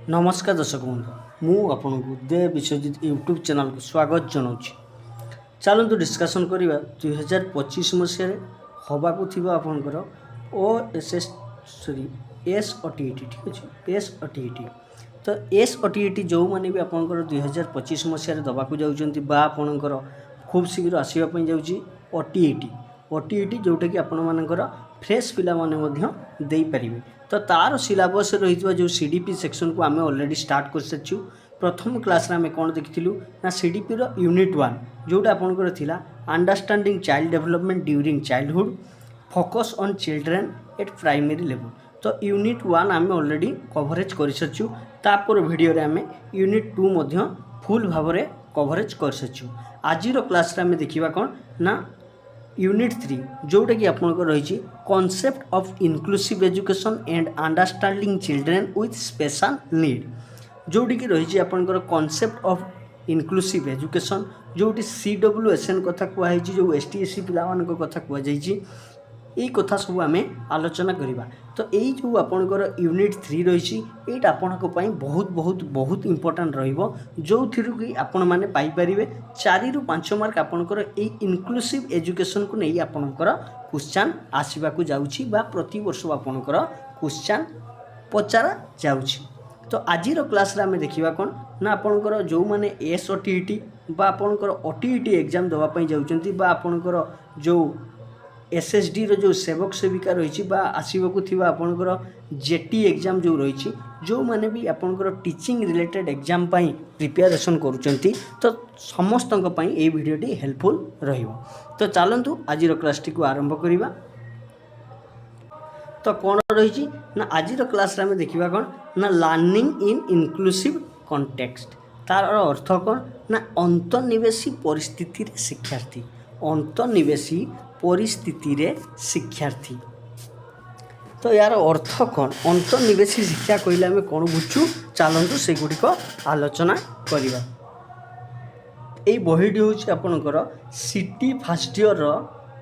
नमस्कार दर्शक बंधु मु आपको देव विश्वजित यूट्यूब चैनल को स्वागत जनाऊँगी। चलतु डिस्कसन करवा 2025 मसीह हवाक आपंकर ओएसएस सॉरी एसओटीईटी ठीक अच्छे एसओटीईटी। तो एसओटीईटी जो मैंने भी आपंकर 2025 मसीह दबाक जाऊँच खूब शीघ्र आसवाई जाऊँगी ओटीईटी ओटीईटी जोटा कि आपण मानकर फ्रेश पिला माने दे पारिबे। तो तार सिलेबस रही जो सीडीपी सेक्शन को आम ऑलरेडी स्टार्ट कर सारी। प्रथम क्लास रे आम कौन देखिलु ना सीडीपी रो यूनिट 1 जोटा आपनकर थिला understanding child development during childhood focus on children eight primary level. तो यूनिट 1 आम ऑलरेडी कवरेज कर सारी। तापर वीडियो रे आम यूनिट 2 मध्य फुल भाव में कवरेज कर सारी। आज क्लास रे आम देखिबा कौन ना यूनिट 3 जोटा कि आपंकर रही concept of inclusive education and understanding children with special need जोटी कि रही आपंकर कॉन्सेप्ट ऑफ इनक्लूसिव एजुकेशन जोटी CWSN कथा कहई जो STSC पिला कथा कहुई यही कथा सब आम आलोचना करवा। तो यही जो आपंकर यूनिट 3 रही यहाँ आपण बहुत बहुत बहुत इंपोर्टेंट रो कि आपण मैंने पाइपर 4 ରୁ 5 मार्क आपंकर इनक्लूसिव एजुकेशन को नहीं आपंकर क्वेश्चन आसवाक जाऊँगी प्रति वर्ष आपंकर क्वेश्चन पचरा जाऊँगी। तो आज क्लास रे आम देखा कौन ना आपंकर जो मैंने एसओटीईटी बा आपंकर ओटीईटी एग्जाम देवाई जाऊँगी आपंकर जो एसएसडी रो जो सेवक सेविका रही आसवाक आपंकर जेटी एग्जाम जो रही जो मैंने भी आपंकर टीचिंग रिलेटेड एग्जाम प्रिपेरेसन करुँच तो समस्त ये वीडियोटी हेल्पफुल रहिबो। तो चलतु आज क्लास टी को आरंभ करवा। तो कौन रही ना आज क्लास आम देखा कौन ना लर्निंग इन इनक्लूसिव कॉन्टेक्स्ट तार अर्थ कौन ना अंतर्निवेशी परिस्थिति रे शिक्षार्थी अंतर्निवेशी परिस्थिति रे शिक्षार्थी। तो यार अर्थ कौन अंतर्निवेशी शिक्षा कहले आम कौन बुझू चलतु से गुड़िक आलोचना करवा। यही बहीटी हूँ आपणकर सिटी फास्ट इयर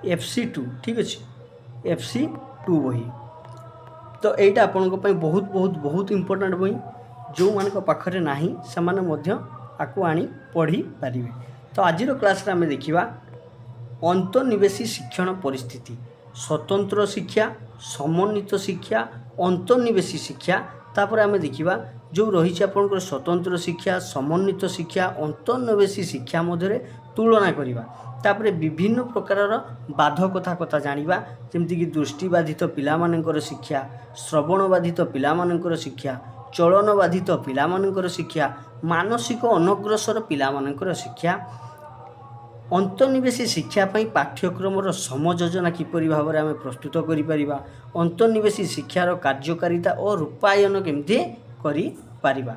FC2 ठीक अच्छे FC2 बही। तो यहाँ आपण बहुत बहुत बहुत इंपोर्टेंट बही जो मान पाखरे नाही से आपको आनी पढ़ी पारे। तो आज क्लास आम देखा अंतर्निवेशी शिक्षण परिस्थिति स्वतंत्र शिक्षा समन्वित शिक्षा अंतर्निवेशी शिक्षा तापर आम देखा जो रही आपंकर स्वतंत्र शिक्षा समन्वित शिक्षा अंतर्निवेशी शिक्षा मध्य तुलना करवा। तापर विभिन्न प्रकार बाधकता कथा जानिबा जेमती कि दृष्टिबाधित पिलामानंकर शिक्षा श्रवण बाधित पिलामानंकर शिक्षा चलन बाधित पिलामानंकर शिक्षा मानसिक अनग्रसर पिलामानंकर शिक्षा अंतर्निवेशी शिक्षा पाठ्यक्रम समयोजना किपरि भाव में आम प्रस्तुत करिपरिबा अंतर्निवेशी शिक्षार कार्यकारिता और रूपायन केमती करिपरिबा।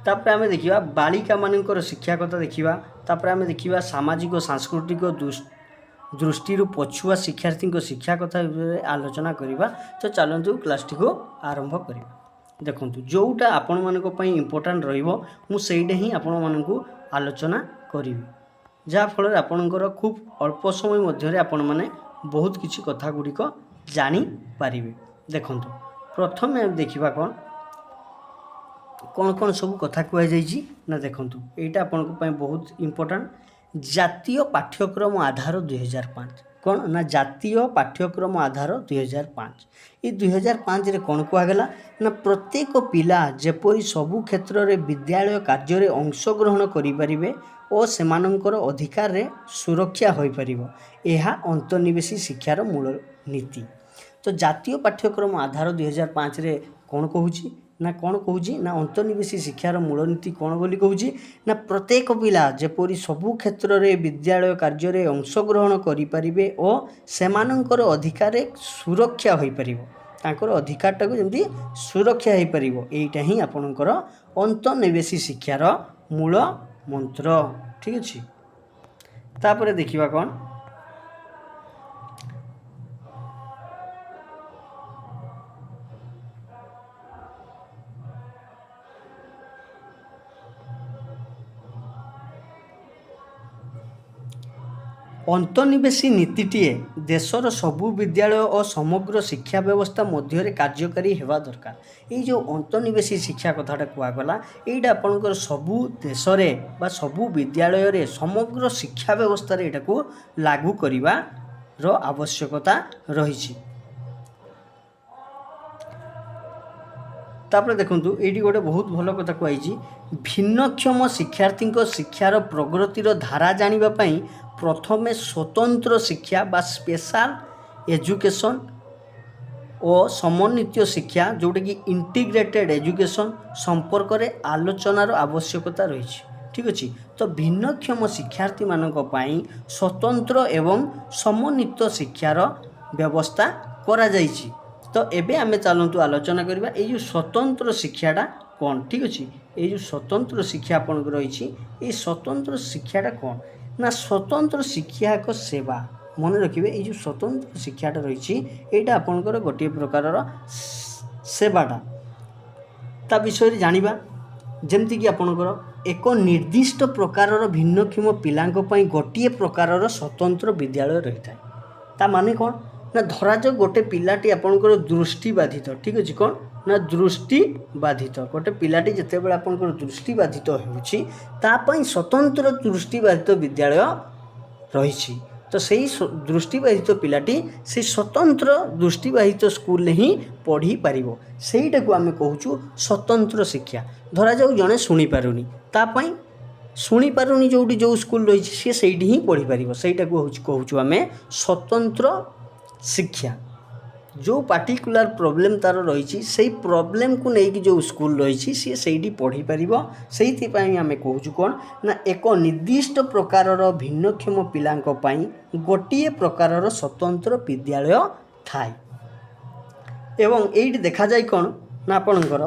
तापर आम देखा बालिका मानकर शिक्षा कथा देखा तापर आम देखा सामाजिक सांस्कृतिक दृष्टि पछुआ शिक्षार्थी शिक्षा कथा आलोचना करवा। तो चलतु क्लास टी को आरंभ करवा। देखो जोटा आपण मान इम्पोर्टाट रोटा ही आपण मानक आलोचना करी जहाँफल आपणकर खूब अल्प समय मध्य आपण मैंने बहुत किसी कथा गुड़िक जानीपारे। देखो प्रथम देखा कौन कौन कौन सब कथा कहुई ना देखो यहाँ आपण बहुत इम्पोर्टाट जातीय पाठ्यक्रम आधार 2005 कौन ना जातीय पाठ्यक्रम आधार 2005 ये 2005 रे कौन कहगला ना प्रत्येक पिला जेपरी सबु क्षेत्र रे विद्यालय कार्य रे अंशग्रहण करिपारिबे और सेमानंकर अधिकार रे सुरक्षा होई परिबो एहा अंतर्निवेशी शिक्षार मूल नीति। तो जातीय पाठ्यक्रम आधार 2005 रे कौन कहूची ना कौन कहूची ना अंतर्निवेशी शिक्षार मूल नीति कौन बोली कहूची ना प्रत्येक पिला जेपरी सबु क्षेत्र रे विद्यालय कार्य रे अंशग्रहण करिपारिबे और सेमानंकर अधिकार सुरक्षा होई परिबो तांकर अधिकारटा को जेमती सुरक्षा होई परिबो एटा ही आपणकर अंतर्निवेशी शिक्षार मूल मंत्र ठीक अछि। तापरे देखिबा कौन अंतर्निवेशी नीतिटीए देशर सबु विद्यालय और समग्र शिक्षा व्यवस्था मध्य कार्यकारी हेबा दरकार। ये जो अंतर्निवेशी शिक्षा कथाटा कहगला यहाँ आपंकर सबु देश बा सबु विद्यालय रे समग्र शिक्षा व्यवस्था रे को लागू करिवार आवश्यकता रही। तापर देखंतु एटी गोटे बहुत भल कथा कही, भिन्नक्षम शिक्षार्थी शिक्षार प्रगतिर धारा जानिबा पई प्रथमे स्वतंत्र शिक्षा बा स्पेशल एजुकेशन और समन्वित शिक्षा जोटा कि इंटीग्रेटेड एजुकेशन संपर्क में आलोचनार आवश्यकता रही। ठीक अच्छे, तो भिन्नक्षम शिक्षार्थी मानक पई स्वतंत्र एवं समन्वित शिक्षार व्यवस्था करा जाइछि। तो एबे आमे चलतु आलोचना करबा ए जो स्वतंत्र शिक्षाटा कौन। ठीक अच्छे, ये जो स्वतंत्र शिक्षा आपन रही, ये स्वतंत्र शिक्षाटा कौन ना स्वतंत्र शिक्षा एक सेवा। मन रखिए ये जो स्वतंत्र शिक्षाटा रही यहाँ आपंकर गोटे प्रकार सेवाटा ता विषय जानिबा, जेमती कि आपंकर एक निर्दिष्ट प्रकार भिन्नक्षम पिलांक पई गोटे प्रकार स्वतंत्र विद्यालय रही था। ता माने कौन ना धरा जाओ गोटे पिलाटी आपंकर दृष्टिबाधित। ठीक अच्छे, कौन ना दृष्टिबाधित गोटे पिलाटी जितेबाला आपंकर दृष्टिबाधित होउछि तापई स्वतंत्र दृष्टिबाधित विद्यालय रही। तो सही दृष्टिबाधित पिलाटी से स्वतंत्र दृष्टिबाधित स्कूल ही पढ़ी पारिबो, सेईटा को आमे कहूछु स्वतंत्र शिक्षा। धरा जाऊ जने सुनी पारुनी तापई शुणी पारुनी जोटी जो स्कूल रही सी सेठी ही पढ़ी पारिबो, सेईटा को कहूछु आमे स्वतंत्र शिक्षा। जो पार्टिकुलर प्रोब्लेम तार रही से प्रोब्लेम को लेकिन जो स्कूल रही सी से पढ़ी पार, से आम कहूँ कौन ना एक निर्दिष्ट प्रकार भिन्नक्षम पिलांक पई गोटे प्रकार स्वतंत्र विद्यालय थाए। एवं ये देखा जाए कौन ना आपणकर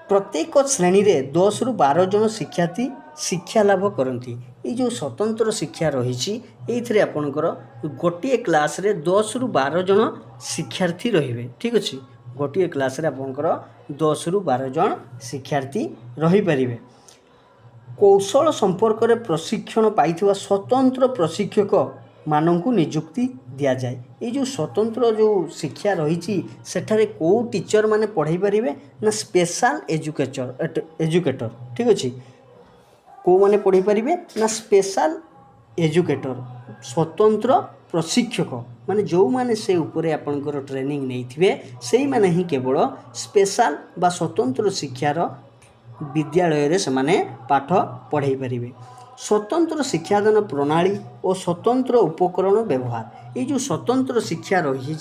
प्रत्येक श्रेणी रे 10 ରୁ 12 जन शिक्षार्थी शिक्षा लाभ करती। ये जो स्वतंत्र शिक्षा रही ये आपणकर गोटे क्लास रे 10 ରୁ 12 जन शिक्षार्थी रहिबे। ठीक अच्छे, गोटे क्लास रे आपणकर 10 ରୁ 12 जन शिक्षार्थी रही पारिबे। कौशल संपर्क रे प्रशिक्षण पाइथिबा स्वतंत्र प्रशिक्षक माननकु नियुक्ति दिया जाए। ये जो स्वतंत्र जो शिक्षा रही सेठारे को टीचर माने पढ़ाई पारिबे ना स्पेशल एजुकेटर। ठीक अच्छे, को माने पढ़ाई पारिबे ना स्पेशल एजुकेटर स्वतंत्र प्रशिक्षक माने जो माने से ऊपर आपनकर ट्रेनिंग नहीं से माने ही केवल स्पेशल बा स्वतंत्र शिक्षार विद्यालय रे से माने पाठ पढ़ाई पारिबे। स्वतंत्र शिक्षादान प्रणाली और स्वतंत्र उपकरण व्यवहार, ये जो स्वतंत्र शिक्षा रही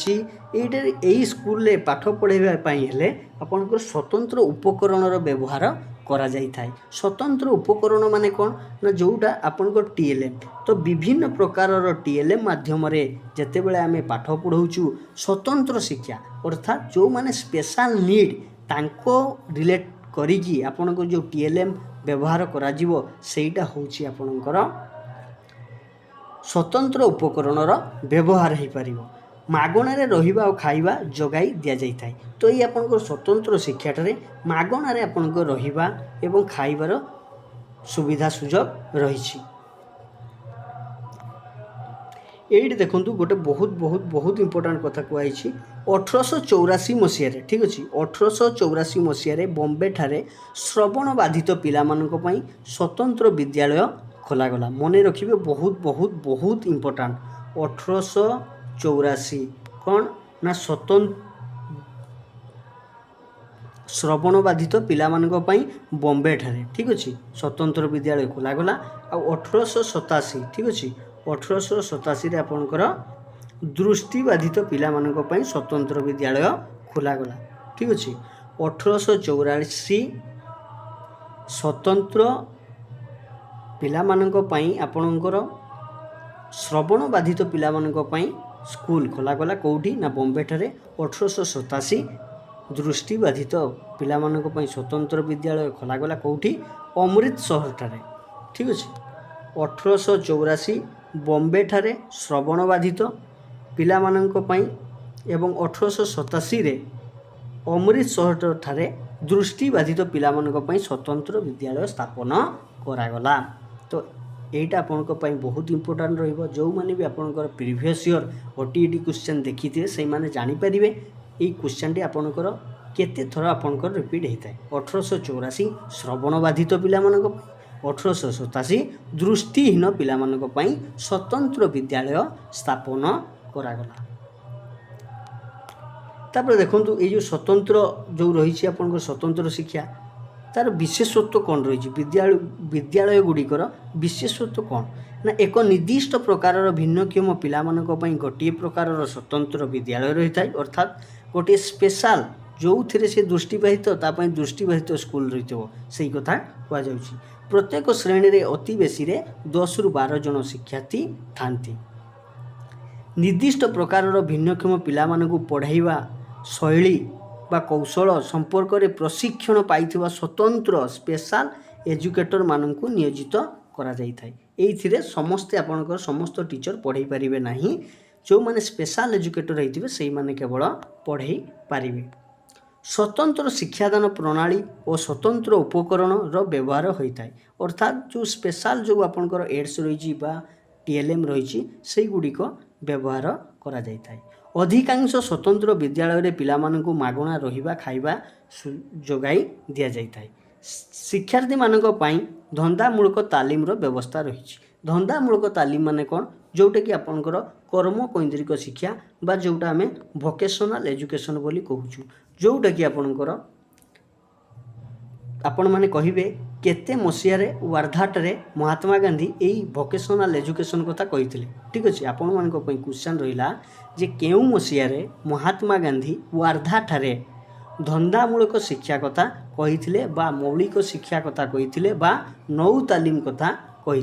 यही स्कूल रे पाठ पढ़ाई हेले आपनकर स्वतंत्र उपकरण व्यवहार करा जाई थाए। स्वतंत्र उपकरण माने कौन ना जोटा आपनकर टीएलएम, तो विभिन्न प्रकार टीएलएम माध्यम रे जेते बेले आमे पाठ पढ़ाउछु स्वतंत्र शिक्षा अर्थात जो माने स्पेशल नीड तांको रिलेट करिकी आपनकर जो टीएलएम व्यवहार करा जीवो सेटा होउछि आपनकर स्वतंत्र उपकरणर व्यवहार हो पारिबो। मागणारे रहिबा और खाइबा जगाई दिया जाई थाए। तो ये आपनकर स्वतंत्र शिक्षाटारे मागणारे आपनकर रहिबा एवं खाइबार सुविधा सुजोग रही। ये देखु गोटे बहुत बहुत बहुत इंपोर्टाट कथा कहुई 1884 मसीह। ठीक अच्छे, 1884 मसीह बॉम्बे ठारे श्रवण बाधित पिला मानक स्वतंत्र विद्यालय खोलागला। मन रखिए बहुत बहुत बहुत इंपोर्टाट 1884 कौन ना स्वतंत्र श्रवण बाधित पिला मानक बॉम्बे ठारे। ठीक अच्छे, स्वतंत्र विद्यालय खोलागला। आ 1887 ठीक अच्छे 1887 आपणकर दृष्टिबाधित पिला मानक पई स्वतंत्र विद्यालय खोलागला। ठीक अच्छे, 1884 स्वतंत्र पिला मानक पई आपणकर श्रवण बाधित पिला मानक पई स्कूल खोलागला। कौटी ना बॉम्बे ठारे। 1887 दृष्टिबाधित पिला मानक पई स्वतंत्र विद्यालय खोलागला। कौटी अमृतसर ठारे। ठीक अच्छे, 1884 बॉम्बे ठारे श्रवण बाधित पिला मानक पई एवं 1887 रे अमृतसर ठारे दृष्टिबाधित पिला मानक पई स्वतंत्र विद्यालय स्थापन करागला। तो एटा आपनको पई बहुत इंपोर्टेंट रहिबो। जो माने भी आपनकर प्रीवियस ईयर ओटीईटी क्वेश्चन देखिथिबे से माने जानि परिबे एई क्वेश्चन टी आपनकर केते थर आपनकर रिपीट हेताय। 1884 श्रवण बाधित पिला मानक पई, 1887 दृष्टिहीन पिला मानक पई स्वतंत्र विद्यालय स्थापन करागला। तापर देखंतु ए जो स्वतंत्र जो रही आपनकर स्वतंत्र शिक्षा तार विशेषत्व कौन रही विद्यालय गुड़िकर विशेषत्व कौन ना एक निर्दिष्ट प्रकार भिन्नक्षम पिला गोटे प्रकार स्वतंत्र विद्यालय रही था अर्थात गोटे स्पेशल जो थे से दृष्टिबाहित दृष्टिबाहित स्कूल रही से कथा कहुच्छी। प्रत्येक श्रेणी रे अति बेसी 10 ରୁ 12 जन शिक्षार्थी थांती। निर्दिष्ट प्रकार भिन्नक्षम पिला पढ़ाइबा शैली बा कौशल संपर्क में प्रशिक्षण पाइथिबा स्वतंत्र स्पेशल एजुकेटर मानकु नियोजित करा जाई थाई। एइथिरे समस्ते आपनकर समस्त टीचर पढ़ाई पारिबे नाही, जो माने स्पेशल एजुकेटर रहिथिबे सेही माने केवल पढ़ाई पारिबे। स्वतंत्र शिक्षादान प्रणाली और स्वतंत्र उपकरण रो व्यवहार होइथाय अर्थात जो स्पेशल जो आपनकर एड्स रही बा टीएलएम रही से गुड़िक व्यवहार करा जाई थाय। अधिकांश स्वतंत्र विद्यालय पिलामानंकु मागणा रहिबा खाइबा जोगाई दिया जाई थाय। शिक्षार्थी मानक पई धंदामूलक तालीम रो व्यवस्था रही। धंदामूलक तालीम माने कोन जोटा कि आपनकर कर्म केन्द्रिक शिक्षा बा जोटा आमे वोकेशनल एजुकेशन बोली कहूछु, जोटा कि आपनकर आपण माने कहिबे केते मसियारे वार्धाटरे महात्मा गांधी यही वोकेशनल एजुकेशन कथा कही। ठीक अच्छे आपण मान क्वेश्चन रहा जे केउ मसियारे महात्मा गांधी वार्धाठारे धंदामूलक शिक्षा कथा कही बा मौलिक शिक्षा कथा कही बा नौ तालीम कथा कही।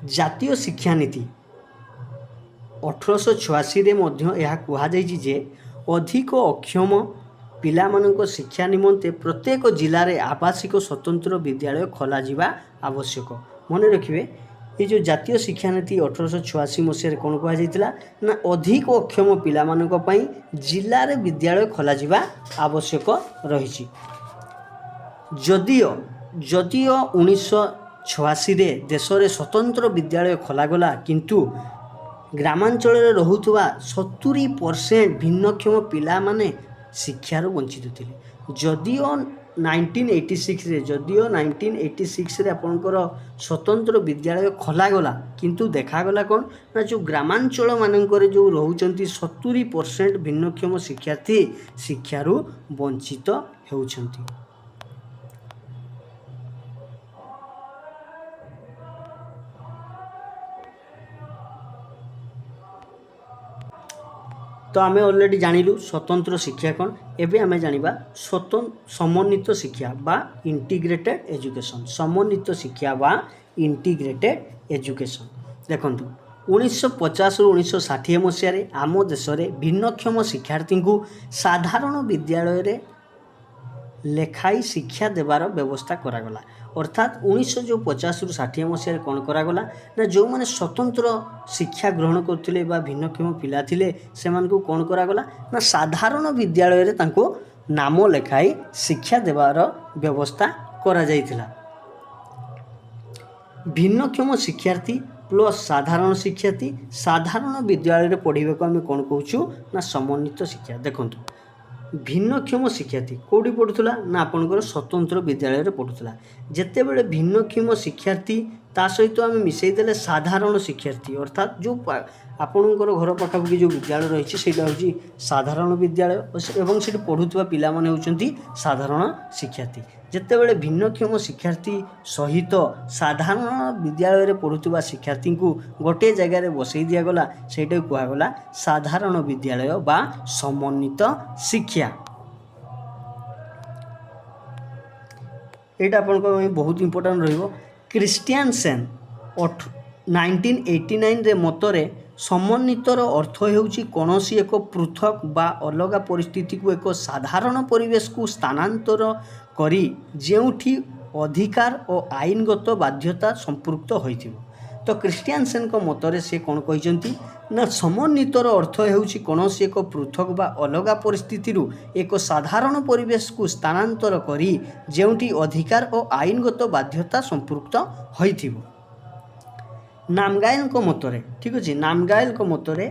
जातीय शिक्षा नीति 1886 रे मध्य यह कहा जायछि जे अधिक अक्षम पिलामानंको शिक्षा निमंते प्रत्येक जिले में आवासिक स्वतंत्र विद्यालय खोला जिबा आवश्यक। मन रखिए ये जो जातीय शिक्षा नीति 1886 मसीह कौन कह जाइतिला ना अधिक अक्षम पिलामानंको पई जिले में विद्यालय खोला जिबा आवश्यक रही। जदियो 1986 रे देश में स्वतंत्र विद्यालय खोलागला किंतु ग्रामांचल रहुथुवा 70% भिन्नक्षम पिला माने शिक्षार वंचित थे। जदियो 1986 रे आपनकर स्वतंत्र विद्यालय खोलागला किंतु देखागला कौन ना जो ग्रामांचल मानकर जो रोचंती 70% भिन्नक्षम शिक्षार्थी शिक्षार वंचित होउछंती। तो आमे ऑलरेडी जानिलु स्वतंत्र शिक्षा कौन। एबे आमे जानिबा स्वतंत्र समन्वित शिक्षा बा इंटीग्रेटेड एजुकेशन। समन्वित शिक्षा बा इंटीग्रेटेड एजुकेशन देखंतु 1950 ରୁ 1960 मसीह आम देश में भिन्नक्षम शिक्षार्थी को साधारण विद्यालय रे लेखाई शिक्षा देवार व्यवस्था करागला। अर्थात 1950 ରୁ 60 मसीह कौन करागला ना जो मैंने स्वतंत्र शिक्षा ग्रहण करते भिन्नक्षम पिला थिले से कौन करागला ना साधारण विद्यालय रे तांको नाम लेखाई शिक्षा देवार व्यवस्था करा जाइथिला। भिन्नक्षम शिक्षार्थी प्लस साधारण शिक्षार्थी साधारण विद्यालय रे पढ़ाई को आम कौन कहूँ ना समन्वित शिक्षा। देखंतु भिन्नक्षम शिक्षार्थी कौटी पढ़ुला ना आपनकर स्वतंत्र विद्यालय रे पढ़ुला। जेतेबेले भिन्नक्षम शिक्षार्थी ता सहित आम मिसईदेले साधारण शिक्षार्थी अर्थात जो आपणकर घर पाखापाखि जो विद्यालय रही है हूँ साधारण विद्यालय एवं से पढ़ुवा पिला माने होउछंती साधारण शिक्षार्थी। जेतेबेले भिन्नक्षम शिक्षार्थी सहित साधारण विद्यालय रे पढ़ुवा शिक्षार्थी को गोटे जगह रे बसई दियागला सेटा कहगला साधारण विद्यालय बा समन्वित शिक्षा। एटा आपन बहुत इंपोर्टेंट रहिबो। क्रिस्टियानसेन 1989 रे मतरे समन्वितर अर्थ हेउची कौनसी एक पृथक बा अलग परिस्थिति को एक साधारण परिवेश को स्थानांतर करी जेउठी अधिकार और आईनगत बाध्यता संपृक्त होइथिबो। तो क्रिस्टियानसेन को मतरे से कौन कहते ना समन्वितर अर्थ ହେଉଛି କୌଣସି ଏକ ପୃଥକ ବା ଅଲଗା ପରିସ୍ଥିତିରୁ ଏକ ସାଧାରଣ ପରିବେଶକୁ ସ୍ଥାନାନ୍ତର କରି ଯେଉଁଠି ଅଧିକାର ଓ ଆଇନଗତ ବାଧ୍ୟତା ସମ୍ପୃକ୍ତ ହୋଇଥିବ। ନାମଗାଏଲଙ୍କ ମତରେ ଠିକ୍ ଅଛି, ନାମଗାଏଲଙ୍କ ମତରେ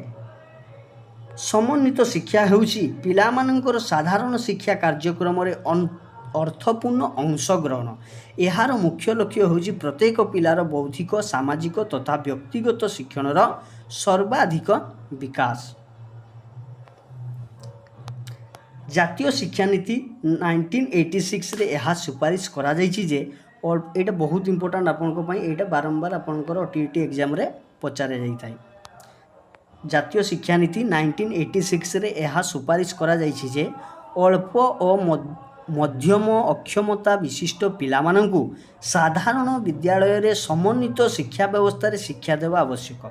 ସମନ୍ୱିତ ଶିକ୍ଷା ହେଉଛି ପିଲାମାନଙ୍କର ସାଧାରଣ ଶିକ୍ଷା କାର୍ଯ୍ୟକ୍ରମରେ ଅର୍ଥପୂର୍ଣ୍ଣ ଅଂଶଗ୍ରହଣ। ଏହାର ମୁଖ୍ୟ ଲକ୍ଷ୍ୟ ହେଉଛି ପ୍ରତ୍ୟେକ ପିଲାର ବୌଦ୍ଧିକ, ସାମାଜିକ ତଥା ବ୍ୟକ୍ତିଗତ ଶିକ୍ଷଣର ସର୍ବାଧିକ ବିକାଶ। ଜାତୀୟ ଶିକ୍ଷାନୀତି 1986ରେ ଏହା ସୁପାରିଶ କରାଯାଇଛି ଯେ ଏଇଟା ବହୁତ ଇମ୍ପୋର୍ଟାଣ୍ଟ ଆପଣଙ୍କ ପାଇଁ, ଏଇଟା ବାରମ୍ବାର ଆପଣଙ୍କର TET ଏକ୍ଜାମରେ ପଚାରା ଯାଇଥାଏ। ଜାତୀୟ ଶିକ୍ଷାନୀତି 1986ରେ ଏହା ସୁପାରିଶ କରାଯାଇଛି ଯେ ଅଳ୍ପ ଓ ମଧ୍ୟମ ଅକ୍ଷମତା ବିଶିଷ୍ଟ ପିଲାମାନଙ୍କୁ ସାଧାରଣ ବିଦ୍ୟାଳୟରେ ସମନ୍ୱିତ ଶିକ୍ଷା ବ୍ୟବସ୍ଥାରେ ଶିକ୍ଷା ଦେବା ଆବଶ୍ୟକ।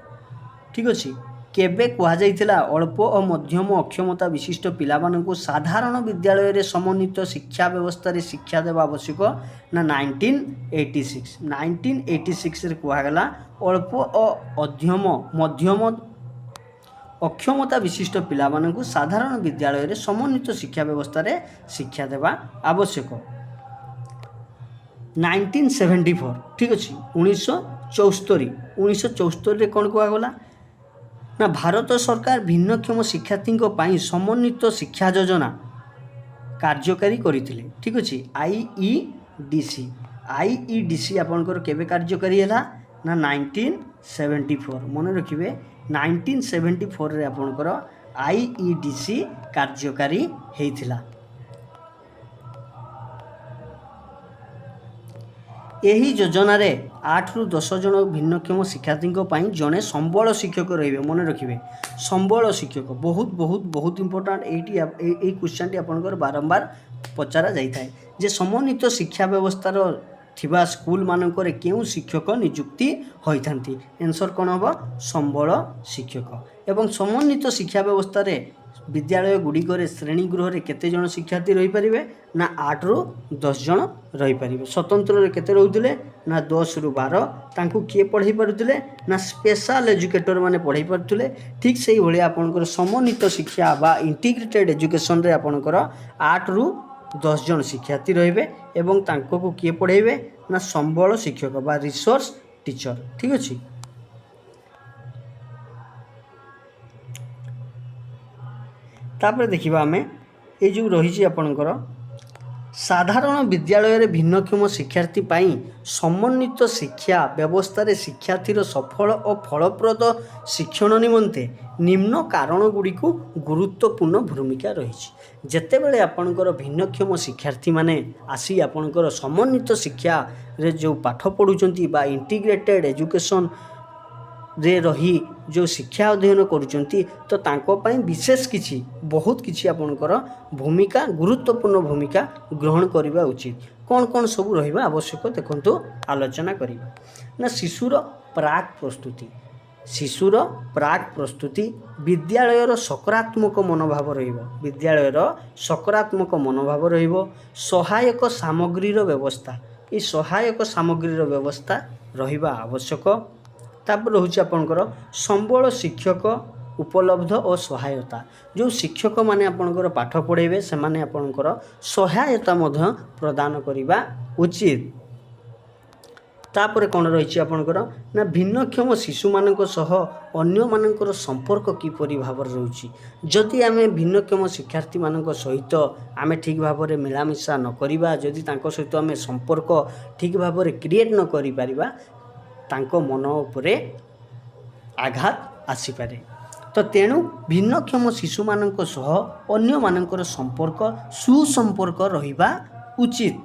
ଠିକ୍ ଅଛି, କେବେ କୁହାଯାଇଥିଲା ଅଳ୍ପ ଓ ମଧ୍ୟମ ଅକ୍ଷମତା ବିଶିଷ୍ଟ ପିଲାମାନଙ୍କୁ ସାଧାରଣ ବିଦ୍ୟାଳୟରେ ସମନ୍ୱିତ ଶିକ୍ଷା ବ୍ୟବସ୍ଥାରେ ଶିକ୍ଷା ଦେବା ଆବଶ୍ୟକ ନା 1986। 1986ରେ କୁହାଗଲା ଅଳ୍ପ ଓ ମଧ୍ୟମ ଅକ୍ଷମତା ବିଶିଷ୍ଟ ପିଲାମାନଙ୍କୁ ସାଧାରଣ ବିଦ୍ୟାଳୟରେ ସମନ୍ୱିତ ଶିକ୍ଷା ବ୍ୟବସ୍ଥାରେ ଶିକ୍ଷା ଦେବା ଆବଶ୍ୟକ। 1974 ଠିକ୍ ଅଛି, 1974ରେ କ'ଣ କୁହାଗଲା ନା ଭାରତ ସରକାର ଭିନ୍ନକ୍ଷମ ଶିକ୍ଷାର୍ଥୀଙ୍କ ପାଇଁ ସମନ୍ୱିତ ଶିକ୍ଷା ଯୋଜନା କାର୍ଯ୍ୟକାରୀ କରିଥିଲେ। ଠିକ୍ ଅଛି, IEDC ଆପଣଙ୍କର କେବେ କାର୍ଯ୍ୟକାରୀ ହେଲା ନା 1974। ମନେ ରଖିବେ 1974ରେ ଆପଣଙ୍କର IEDC କାର୍ଯ୍ୟକାରୀ ହେଇଥିଲା। ଏହି ଯୋଜନାରେ 8ରୁ 10 ଜଣ ଭିନ୍ନକ୍ଷମ ଶିକ୍ଷାର୍ଥୀଙ୍କ ପାଇଁ ଜଣେ ସମ୍ବଳ ଶିକ୍ଷକ ରହିବେ। ମନେ ରଖିବେ ସମ୍ବଳ ଶିକ୍ଷକ ବହୁତ ଇମ୍ପୋର୍ଟାଣ୍ଟ। ଏଇ କ୍ୱେଶ୍ଚନଟି ଆପଣଙ୍କର ବାରମ୍ବାର ପଚରା ଯାଇଥାଏ ଯେ ସମନ୍ୱିତ ଶିକ୍ଷା ବ୍ୟବସ୍ଥାର ଥିବା ସ୍କୁଲମାନଙ୍କରେ କେଉଁ ଶିକ୍ଷକ ନିଯୁକ୍ତି ହୋଇଥାନ୍ତି। ଆନ୍ସର୍ କ'ଣ ହେବ ସମ୍ବଳ ଶିକ୍ଷକ। ଏବଂ ସମନ୍ୱିତ ଶିକ୍ଷା ବ୍ୟବସ୍ଥାରେ ବିଦ୍ୟାଳୟ ଗୁଡ଼ିକରେ ଶ୍ରେଣୀଗୃହରେ କେତେ ଜଣ ଶିକ୍ଷାର୍ଥୀ ରହିପାରିବେ ନା 8ରୁ 10 ଜଣ ରହିପାରିବେ। ସ୍ୱତନ୍ତ୍ରରେ କେତେ ରହୁଥିଲେ ନା 10ରୁ 12। ତାଙ୍କୁ କିଏ ପଢ଼ାଇ ପାରୁଥିଲେ ନା ସ୍ପେଶାଲ ଏଜୁକେଟର ମାନେ ପଢ଼ାଇ ପାରୁଥିଲେ। ଠିକ୍ ସେଇଭଳି ଆପଣଙ୍କର ସମନ୍ୱିତ ଶିକ୍ଷା ବା ଇଣ୍ଟିଗ୍ରେଟେଡ୍ ଏଜୁକେସନରେ ଆପଣଙ୍କର 8ରୁ 10 ଜଣ ଶିକ୍ଷାର୍ଥୀ ରହିବେ ଏବଂ ତାଙ୍କୁ କିଏ ପଢ଼ାଇବେ ନା ସମ୍ବଳ ଶିକ୍ଷକ ବା ରିସୋର୍ସ ଟିଚର। ଠିକ୍ ଅଛି, ତାପରେ ଦେଖିବା ଆମେ ଏ ଯେଉଁ ରହିଛି ଆପଣଙ୍କର ସାଧାରଣ ବିଦ୍ୟାଳୟରେ ଭିନ୍ନକ୍ଷମ ଶିକ୍ଷାର୍ଥୀ ପାଇଁ ସମନ୍ୱିତ ଶିକ୍ଷା ବ୍ୟବସ୍ଥାରେ ଶିକ୍ଷାର୍ଥୀର ସଫଳ ଓ ଫଳପ୍ରଦ ଶିକ୍ଷଣ ନିମନ୍ତେ ନିମ୍ନ କାରଣଗୁଡ଼ିକୁ ଗୁରୁତ୍ୱପୂର୍ଣ୍ଣ ଭୂମିକା ରହିଛି। ଯେତେବେଳେ ଆପଣଙ୍କର ଭିନ୍ନକ୍ଷମ ଶିକ୍ଷାର୍ଥୀମାନେ ଆସି ଆପଣଙ୍କର ସମନ୍ୱିତ ଶିକ୍ଷାରେ ଯେଉଁ ପାଠ ପଢ଼ୁଛନ୍ତି ବା ଇଣ୍ଟିଗ୍ରେଟେଡ୍ ଏଜୁକେସନରେ ରହି ଯେଉଁ ଶିକ୍ଷା ଅଧ୍ୟୟନ କରୁଛନ୍ତି ତ ତାଙ୍କ ପାଇଁ ବିଶେଷ ବହୁତ କିଛି ଆପଣଙ୍କର ଗୁରୁତ୍ୱପୂର୍ଣ୍ଣ ଭୂମିକା ଗ୍ରହଣ କରିବା ଉଚିତ। କ'ଣ ସବୁ ରହିବା ଆବଶ୍ୟକ ଦେଖନ୍ତୁ ଆଲୋଚନା କରିବା ନା ଶିଶୁର ପ୍ରାକ୍ ପ୍ରସ୍ତୁତି ବିଦ୍ୟାଳୟର ସକାରାତ୍ମକ ମନୋଭାବ ରହିବ। ସହାୟକ ସାମଗ୍ରୀର ବ୍ୟବସ୍ଥା, এই ସହାୟକ ସାମଗ୍ରୀର ବ୍ୟବସ୍ଥା ରହିବା ଆବଶ୍ୟକ। ତାପରେ ରହୁଛି ଆପଣଙ୍କର ସମ୍ବଳ ଶିକ୍ଷକ ଉପଲବ୍ଧ ଓ ସହାୟତା। ଯେଉଁ ଶିକ୍ଷକମାନେ ଆପଣଙ୍କର ପାଠ ପଢ଼ାଇବେ ସେମାନେ ଆପଣଙ୍କର ସହାୟତା ମଧ୍ୟ ପ୍ରଦାନ କରିବା ଉଚିତ। ତାପରେ କ'ଣ ରହିଛି ଆପଣଙ୍କର ନା ଭିନ୍ନକ୍ଷମ ଶିଶୁମାନଙ୍କ ସହ ଅନ୍ୟମାନଙ୍କର ସମ୍ପର୍କ କିପରି ଭାବରେ ରହୁଛି। ଯଦି ଆମେ ଭିନ୍ନକ୍ଷମ ଶିକ୍ଷାର୍ଥୀମାନଙ୍କ ସହିତ ଆମେ ଠିକ୍ ଭାବରେ ମିଳାମିଶା ନ କରିବା, ଯଦି ତାଙ୍କ ସହିତ ଆମେ ସମ୍ପର୍କ ଠିକ୍ ଭାବରେ କ୍ରିଏଟ୍ ନ କରିପାରିବା ତାଙ୍କ ମନ ଉପରେ ଆଘାତ ଆସିପାରେ। ତ ତେଣୁ ଭିନ୍ନକ୍ଷମ ଶିଶୁମାନଙ୍କ ସହ ଅନ୍ୟମାନଙ୍କର ସୁସମ୍ପର୍କ ରହିବା ଉଚିତ।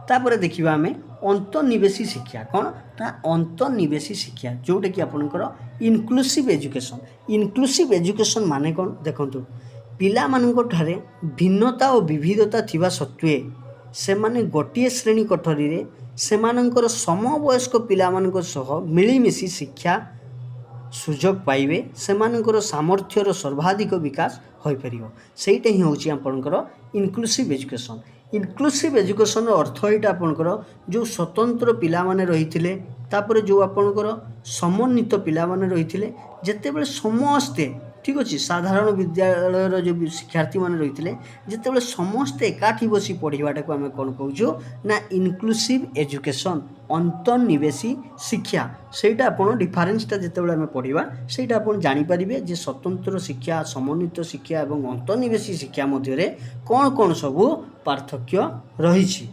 ତାପରେ ଦେଖିବା ଆମେ ଅନ୍ତର୍ନିବେଶୀ ଶିକ୍ଷା। କ'ଣ ନା ଅନ୍ତର୍ନିବେଶୀ ଶିକ୍ଷା ଯେଉଁଟାକି ଆପଣଙ୍କର ଇନକ୍ଲୁସିଭ୍ ଏଜୁକେସନ୍ ମାନେ କ'ଣ ଦେଖନ୍ତୁ, ପିଲାମାନଙ୍କଠାରେ ଭିନ୍ନତା ଓ ବିବିଧତା ଥିବା ସତ୍ତ୍ୱେ ସେମାନେ ଗୋଟିଏ ଶ୍ରେଣୀ କୋଠରୀରେ ସେମାନଙ୍କର ସମବୟସ୍କ ପିଲାମାନଙ୍କ ସହ ମିଳିମିଶି ଶିକ୍ଷା ସୁଯୋଗ ପାଇବେ, ସେମାନଙ୍କର ସାମର୍ଥ୍ୟର ସର୍ବାଧିକ ବିକାଶ ହୋଇପାରିବ। ସେଇଟା ହିଁ ହେଉଛି ଆପଣଙ୍କର ଇନକ୍ଲୁସିଭ୍ ଏଜୁକେସନ୍। ଇନକ୍ଲୁସିଭ୍ ଏଜୁକେସନ୍ର ଅର୍ଥ ଏଇଟା ଆପଣଙ୍କର ଯେଉଁ ସ୍ୱତନ୍ତ୍ର ପିଲାମାନେ ରହିଥିଲେ तापर जो आपणकर समन्वित पिला माने रहिथिले जेतेबेले समस्ते ठीक अच्छे साधारण विद्यालय जो शिक्षार्थी मैंने रही जिते समस्ते एकाठी बसी पढ़ाटा को आम कौन कहूँ ना इनक्लूसिव एजुकेशन अंतर्निवेशी शिक्षा सेटा आपण डिफरेन्सटा जिते आम पढ़ा सेटा आप जानीपारे जे स्वतंत्र शिक्षा समन्वित शिक्षा और अंतर्निवेशी शिक्षा मध्य कौन कौन सबू पार्थक्य रही।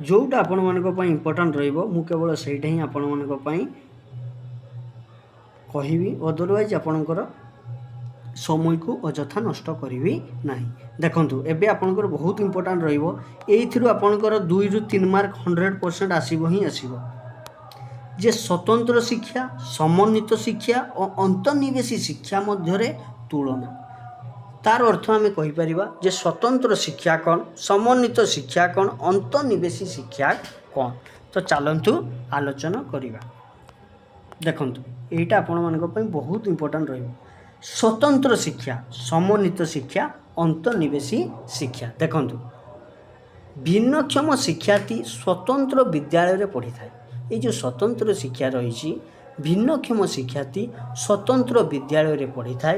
जोटा आपण मानी इम्पोर्टाट रेवल सेटा ही आपण मानी कहबी अदरवाइज आपणकर समय को अजथा नष्ट करी ना। देखु एबे आपणकर बहुत इम्पोर्टाट रहीर 2 ରୁ 3 मार्क 100% आसब ही आसब जे स्वतंत्र शिक्षा समन्वित शिक्षा और अंतर्निवेशी शिक्षा मध्य तुलना तार अर्थ आम कहीपर जे स्वतंत्र शिक्षा कौन समन्वित शिक्षा कौन अंतर्निवेशी शिक्षा कौन। तो चलतु आलोचना करवा। देखु यहाँ आपण मान बहुत इम्पोर्टाट स्वतंत्र शिक्षा समन्वित शिक्षा अंतर्निवेशी शिक्षा। देखु भिन्नक्षम शिक्षार्थी स्वतंत्र विद्यालय पढ़ी था। ये जो स्वतंत्र शिक्षा रही भिन्नक्षम शिक्षार्थी स्वतंत्र विद्यालय पढ़ी था।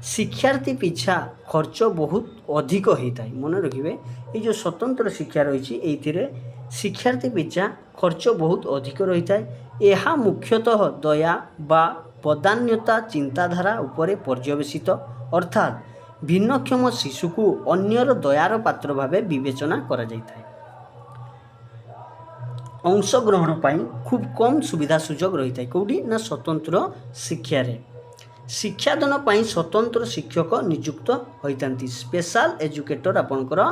शिक्षार्थी पिछा खर्च बहुत अधिक होता है मन रखिए। ये जो स्वतंत्र शिक्षा रही ये शिक्षार्थी पिछा खर्च बहुत अधिक रही है। यह मुख्यतः दया बा पदान्यता चिंताधारा उपरे पर्यवेसित अर्थात भिन्नक्षम शिशु को अन्यर दयार पात्र भाव विवेचना करा जायथाय। अंशग्रहण पाई खूब कम सुविधा सुजोग रही है कौटी ना स्वतंत्र शिक्षा रे। शिक्षादान पाई स्वतंत्र शिक्षक नियुक्त होइतांती स्पेशल एजुकेटर आपणकर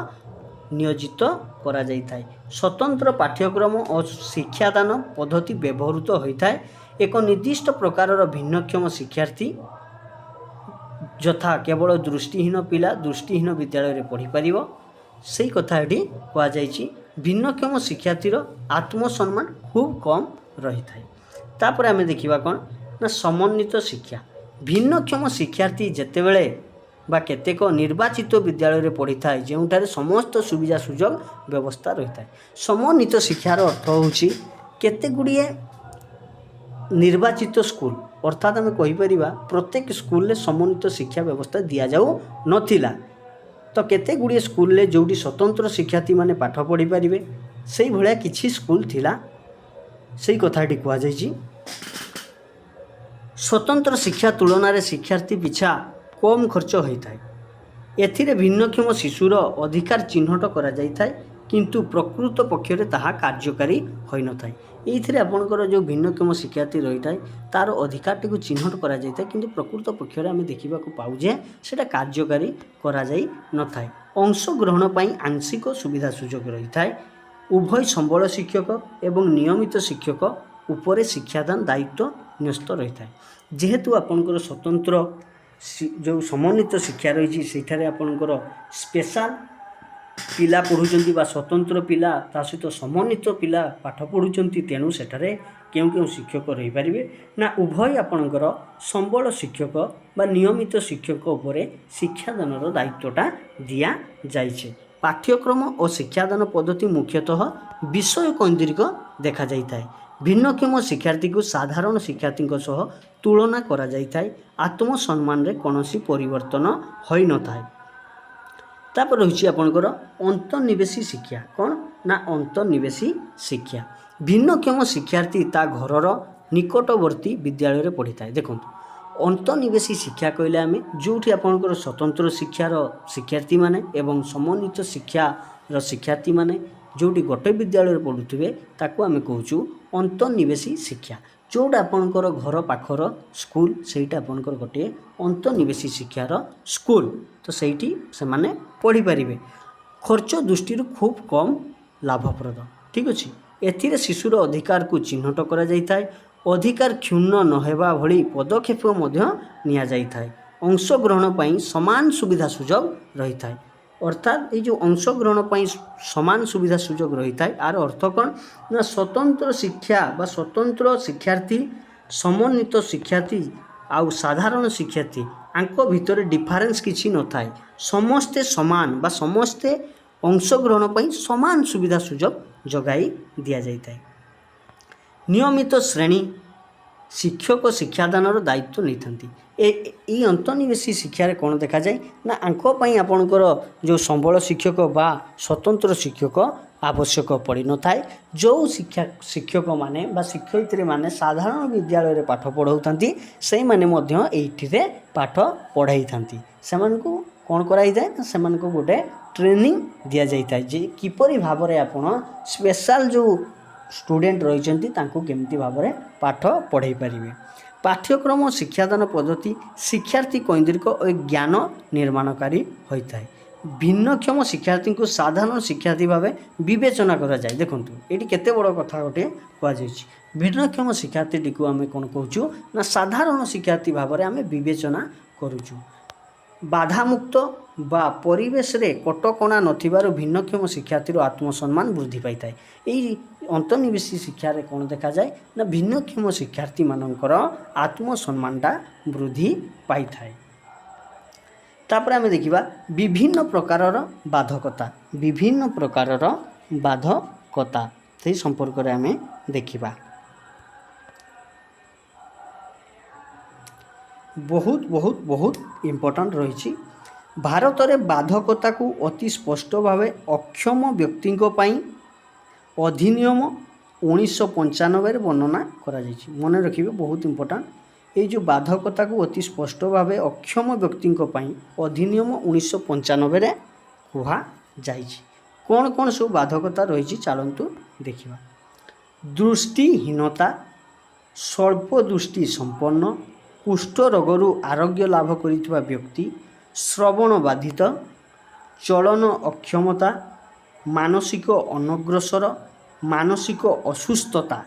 नियोजित करा जायथाय। स्वतंत्र पाठ्यक्रम और शिक्षादान पद्धति व्यवहृत होता है। एक निर्दिष्ट प्रकार भिन्नक्षम शिक्षार्थी यथा केवल दृष्टिहीन पिला दृष्टिहीन विद्यालय पढ़ी पार से कथा ये कहुई। भिन्नक्षम शिक्षार्थीर आत्मसम्मान खूब कम रही है। तापर आम देखा कौन ना समन्वित शिक्षा भिन्नक्षम शिक्षार्थी जेतेबेले बा केतेक निर्वाचित विद्यालय पढ़ी था जोठारे समस्त सुविधा सुजोग व्यवस्था रही है। समन्वित शिक्षार अर्थ होची केते गुड़िए निर्वाचित स्कूल अर्थात आम कहीपर प्रत्येक स्कूल समन्वित शिक्षा व्यवस्था दि जाऊ नथिला। तो केते गुड़िए स्कूल जोटी स्वतंत्र शिक्षार्थी माने पाठ पढ़ी पारे से भाया किसी स्कूल थिला से कथाटी कहुई। स्वतंत्र शिक्षा तुलन में शिक्षार्थी पिछा कम खर्च होता है। एथिरे भिन्नक्षम शिशुर अधिकार चिन्हट करा जायथाय किंतु प्रकृत पक्षरे ताहा कार्यकारी होई न थाय। एथिरे आपनकर जो भिन्नक्षम शिक्षार्थी रही है तार अधिकारटी को चिन्हट करा जायथाय किंतु प्रकृत पक्षरे आमे देखिबा को पाउ जे सेटा कार्यकारी करा जाई न थाय। अंशग्रहण पाई आंशिक सुविधा सुजोग रही है। उभय संबल शिक्षक एवं नियमित शिक्षक उपरे शिक्षादान दायित्व न्यस्त रही है। जेहेतु आपनकर स्वतंत्र जो समन्वित शिक्षा रही है आपनकर स्पेशल पिला पढ़ुचंती बा स्वतंत्र पिला ता सहित समन्वित पिला पाठ पढ़ुचंती तेणु सेठारे केउ केउ शिक्षक रही पारिबे ना उभय आपनकर संबल शिक्षक बा नियमित शिक्षक उपरे शिक्षादानर दायित्वटा दिया जाइछे। पाठ्यक्रम और शिक्षादान पद्धति मुख्यतः विषय केन्द्रिक देखा जाइथाय। भिन्नक्षम शिक्षार्थी को साधारण शिक्षार्थी सह तुलना करा जाइथाय। आत्मसम्मान रे कौनसी परिवर्तन होई न थाय। तापर रही आपनकर अंतर्निवेशी शिक्षा कौन ना अंतर्निवेशी शिक्षा भिन्नक्षम शिक्षार्थी ता घरर निकटवर्ती विद्यालय पढ़ी था। देखो अंतर्निवेशी शिक्षा कहले आम जो आपनकर स्वतंत्र शिक्षार शिक्षार्थी माने एवं समन्वित शिक्षार शिक्षार्थी माने जोटी गोटे विद्यालय पढ़ुवे ताकू आम कहूँ अंतर्निवेशी शिक्षा। जोटा आपनकर घर पाखर स्कूल सेटा आपनकर गोटे अंतर्निवेशी शिक्षार स्कूल तो सेठी से माने पढ़ी पारिबे। खर्च दृष्टि खूब कम लाभप्रद ठीक अच्छे। एथिरे शिशुर अधिकार को चिन्हट करा जाइथाय। अधिकार क्षुण्ण नहेबा भली पदक्षेप मध्य निया जाइथाय। अंशग्रहण पाई समान सुविधा सुजोग रही थाय। अर्थात ये जो अंशग्रहण पर समान सुविधा सुजोग रही है आर अर्थ कौन ना स्वतंत्र शिक्षा बा स्वतंत्र शिक्षार्थी समन्वित शिक्षार्थी आउ साधारण शिक्षार्थी आंक भितर डिफरेन्स किसी न थाए समस्ते समान बा समस्ते अंशग्रहण पर समान सुविधा सुजोग जगाई दि जाए। नियमित श्रेणी शिक्षक शिक्षादानर दायित्व नहीं था। अंतर्निवेशी शिक्षार कौन देखा जाए ना आंकपाई आपणकर जो संबल शिक्षक बा स्वतंत्र शिक्षक आवश्यक पड़ न था। जो शिक्षक माने बा शिक्षयित्री माने साधारण विद्यालय में पाठ पढ़ाऊँ से मैंने पाठ पढ़ाई था से कौन कराई जाए से गोटे ट्रेनिंग दि जाए जे किपरि भाव में आपड़ स्पेशल जो स्टूडेंट रही केमती भाव में पाठ पढ़ाई पारे। पाठ्यक्रम शिक्षादान पद्धति शिक्षार्थी कैंद्रिक और ज्ञान निर्माणकारी होता है। भिन्नक्षम शिक्षार्थी को साधारण शिक्षार्थी भाव विवेचना करा जाए। देखो ये केते बड़ कथा गोटे कहुई भिन्नक्षम शिक्षार्थी को आम कौन कहूँ ना साधारण शिक्षार्थी भाव में आम विवेचना करुचु। बाधामुक्त बा परिवेश रे कटकणा नथिबारु भिन्नक्षम शिक्षार्थी आत्मसम्मान वृद्धि पाई थाए। यही अंतर्निवेशी शिक्षार कौन देखा जाए ना भिन्नक्षम शिक्षार्थी मानकर आत्मसम्मानटा वृद्धि पाई थाए। तापर आमे देखिबा विभिन्न प्रकारर बाधकता से संपर्क रे आमे देखिबा। बहुत बहुत बहुत इम्पोर्टाट रही। भारत में बाधकता को अति स्पष्ट भाव अक्षम व्यक्ति अधिनियम 1995 वर्णना करा जायछि। मन रखिए बहुत इम्पोर्टाट ये जो बाधकता को अति स्पष्ट भाव अक्षम व्यक्ति अधिनियम 1995 कहा जायछि। कौन कौन सब बाधकता रही चलतु देखा। दृष्टिहीनता स्वल्प दृष्टि संपन्न कुष्ठ रोगरू आरोग्य लाभ करिଥିବା व्यक्ति श्रवण बाधित चलन अक्षमता मानसिक अनग्रसर मानसिक असुस्थता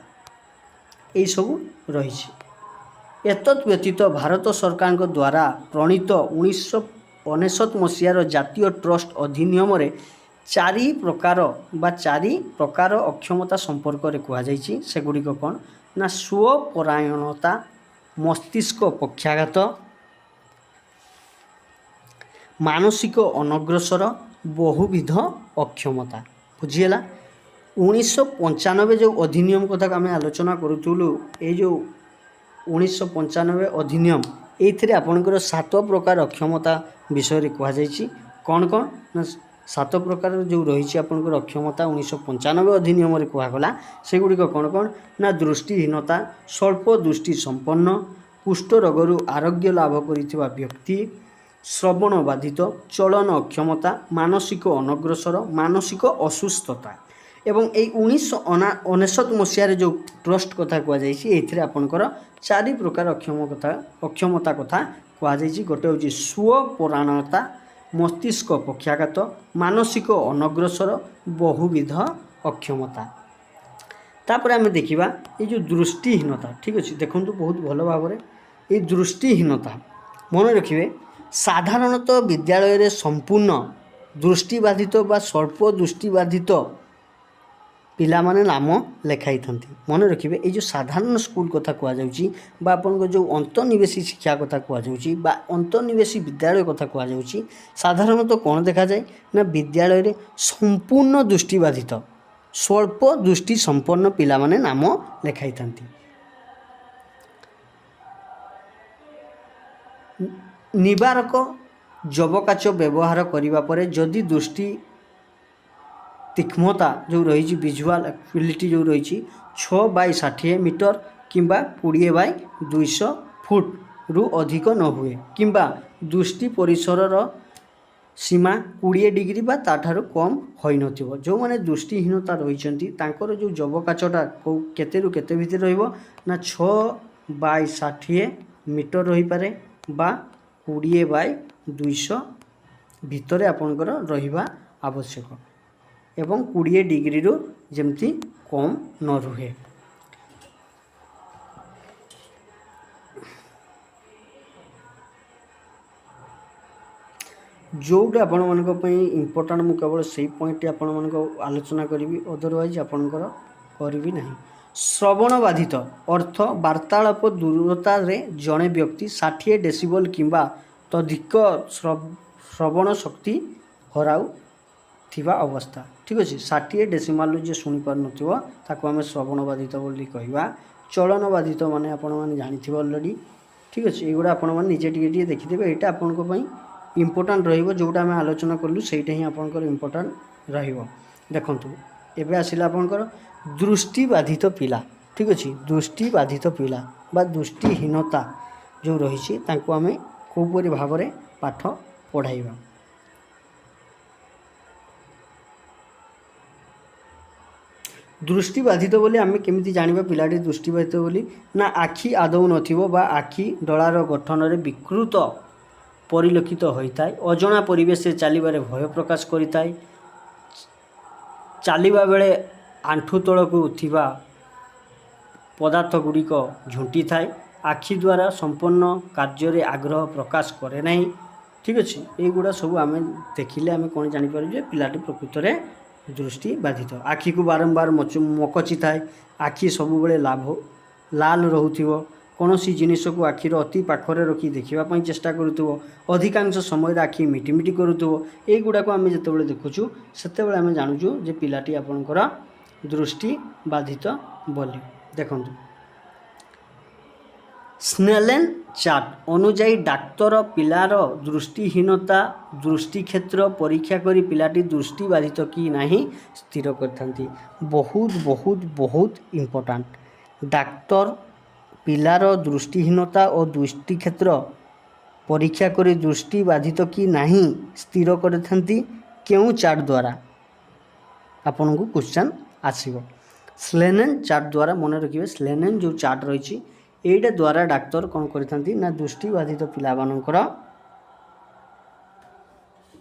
ये सब रही। एतत् व्यतीत भारत सरकार द्वारा प्रणीत 1999 मसीहार जातीय ट्रस्ट अधिनियम रे चारि प्रकार अक्षमता संपर्क में कहुई। सेगुड़िक कौन ना स्वपरायणता मस्तिष्क पक्षाघात मानसिक अनग्रसर बहुविध अक्षमता बुझीगला। 1995 जो अधिनियम कथा आम आलोचना करूँ ये जो 1995 अधिनियम ये आपंकर 7 प्रकार अक्षमता विषय कहुई। कौन कौन ना 7 प्रकार जो रही आपंकर अक्षमता 1995 अधिनियम कहगला सेगुड़िक कौन कौन ना दृष्टिहीनता स्वल्प दृष्टि संपन्न कुष्ठ रोगरू आरोग्य लाभ करिଥିବା व्यक्ति श्रवण बाधित चलन अक्षमता मानसिक अनग्रसर मानसिक असुस्थता एवं 1999 मसीह जो ट्रस्ट कथा कहुई आपंकर 4 प्रकार अक्षमता कथा कहुई। गोटे हूँ स्वपरायणता मस्तिष्क पक्षाघात मानसिक अनग्रसर बहुविध अक्षमता। तापर आम देखिबा ये जो दृष्टिहीनता ठीक अच्छे देखूँ बहुत भल भाव में ये दृष्टिहीनता मन रखिए साधारणतः विद्यालय रे संपूर्ण दृष्टिबाधित बा स्वल्प दृष्टिबाधित पिला माने नाम लेखाई था। मन रखिए ये जो साधारण स्कूल कथा कहुच्छी आपन जो अंतर्निवेशी शिक्षा कथा कहुच्छी अंतर्निवेशी विद्यालय कथा कहुच्छी साधारणतः कौन देखा जाए ना विद्यालय रे संपूर्ण दृष्टिबाधित स्वल्प दृष्टि संपन्न पिला माने नाम लेखाई था। निवारक जबकाच व्यवहार करिबा परे जदि दृष्टि तीक्ष्णता जो रही विजुअल एक्टिविटी जो रही 6/60 मीटर किंबा 20/200 फुट रु अधिक न हुए किंबा दृष्टि परिसर सीमा 20 डिग्री बा ताठारु कम होई नथिबो। जो माने दृष्टिहीनता रही जो जबकाचटा केते रु केते भितर रहिबो ना 6/60 मीटर रही पारे बा 20/200 भितर आपनकर रहिबा आवश्यक एवं 20 डिग्री रु जेमती कम न रुहे। जोटा आपण मानक पई इम्पोर्टेंट मु केवल सेही पॉइंट आपण मानक आलोचना करी अदरवाइज आपणकर करी ना। श्रवण बाधित अर्थ वार्तालाप दूरता रे जड़े व्यक्ति 60 डेसिबल किंबा तधिक श्रवण शक्ति हराऊ थिबा अवस्था। ठीक अच्छे 60 डेसिमाल जे शुणी पार नथिबो ताको आमे श्रवण बाधित बोली कहवा। चलन बाधित माने आपण माने जानिथिबो ऑलरेडी। ठीक अच्छे एगुड़ा आपण माने निजे टिके देखिदेबे एटा आपनको पई इम्पोर्टेंट रहिबो जोटा आमे आलोचना कलु सेटा ही आपनकर इम्पोर्टेंट रहिबो। देखंतु एबे आसिला आपनकर दृष्टि बाधित पिला। ठीक अच्छे दृष्टि बाधित पिला बा दृष्टिहीनता जो रही तांको आमे कोपरि भाबरे पाठ पढ़ाइबा। दृष्टि बाधित बोली आमे केमिति जानिबा पिलाटी दृष्टि बाधित बोली ना आखि आदौ नथिबो बा आखि डलार गठन रे विकृत परिलक्षित होता है। अजଣା परिवेश से चलबारे भय प्रकाश करता है। चलवा बेले आंठू तल को थिबा पदार्थ गुड़िक झुंटी थाए। आखि द्वारा संपन्न कार्य आग्रह प्रकाश करे नहीं। ठीक अच्छे युवा सब आम देखिले आम कौन जापर पिलाटी प्रकृत में दृष्टि बाधित। आखि को बारंबार मकची थाए। आखि सब बेले लाल रोथो। कौन सी जिनस को आखिर अति पाखरे रखी देखापी चेष्टा करूँ। अधिकांश समय आखि मिटिमिटी करूँ। युवा को आम जो देखुचु से आम जानूँ जे पिलाटी आपणकर दृष्टि बाधित बोली। देखु स्नेलेन चार्ट अनुजाई डाक्तर पिलार दृष्टिहीनता दृष्टि क्षेत्र परीक्षा करी पिलाटी दृष्टि बाधित कि नहीं स्थिर करथांती। बहुत बहुत बहुत इम्पोर्टेंट डाक्तर पिलार दृष्टिहीनता और दृष्टि क्षेत्र परीक्षा करी दृष्टि बाधित कि नहीं स्थिर करथांती क्यों चार्ट द्वारा आपन को क्वेश्चन आसीबो। स्लेनेन चार्ट द्वारा मन रखिए। स्लेनेन जो चार्ट रही एटा द्वारा डाक्तर कौन करथांती ना दृष्टि बाधित पिला मानकर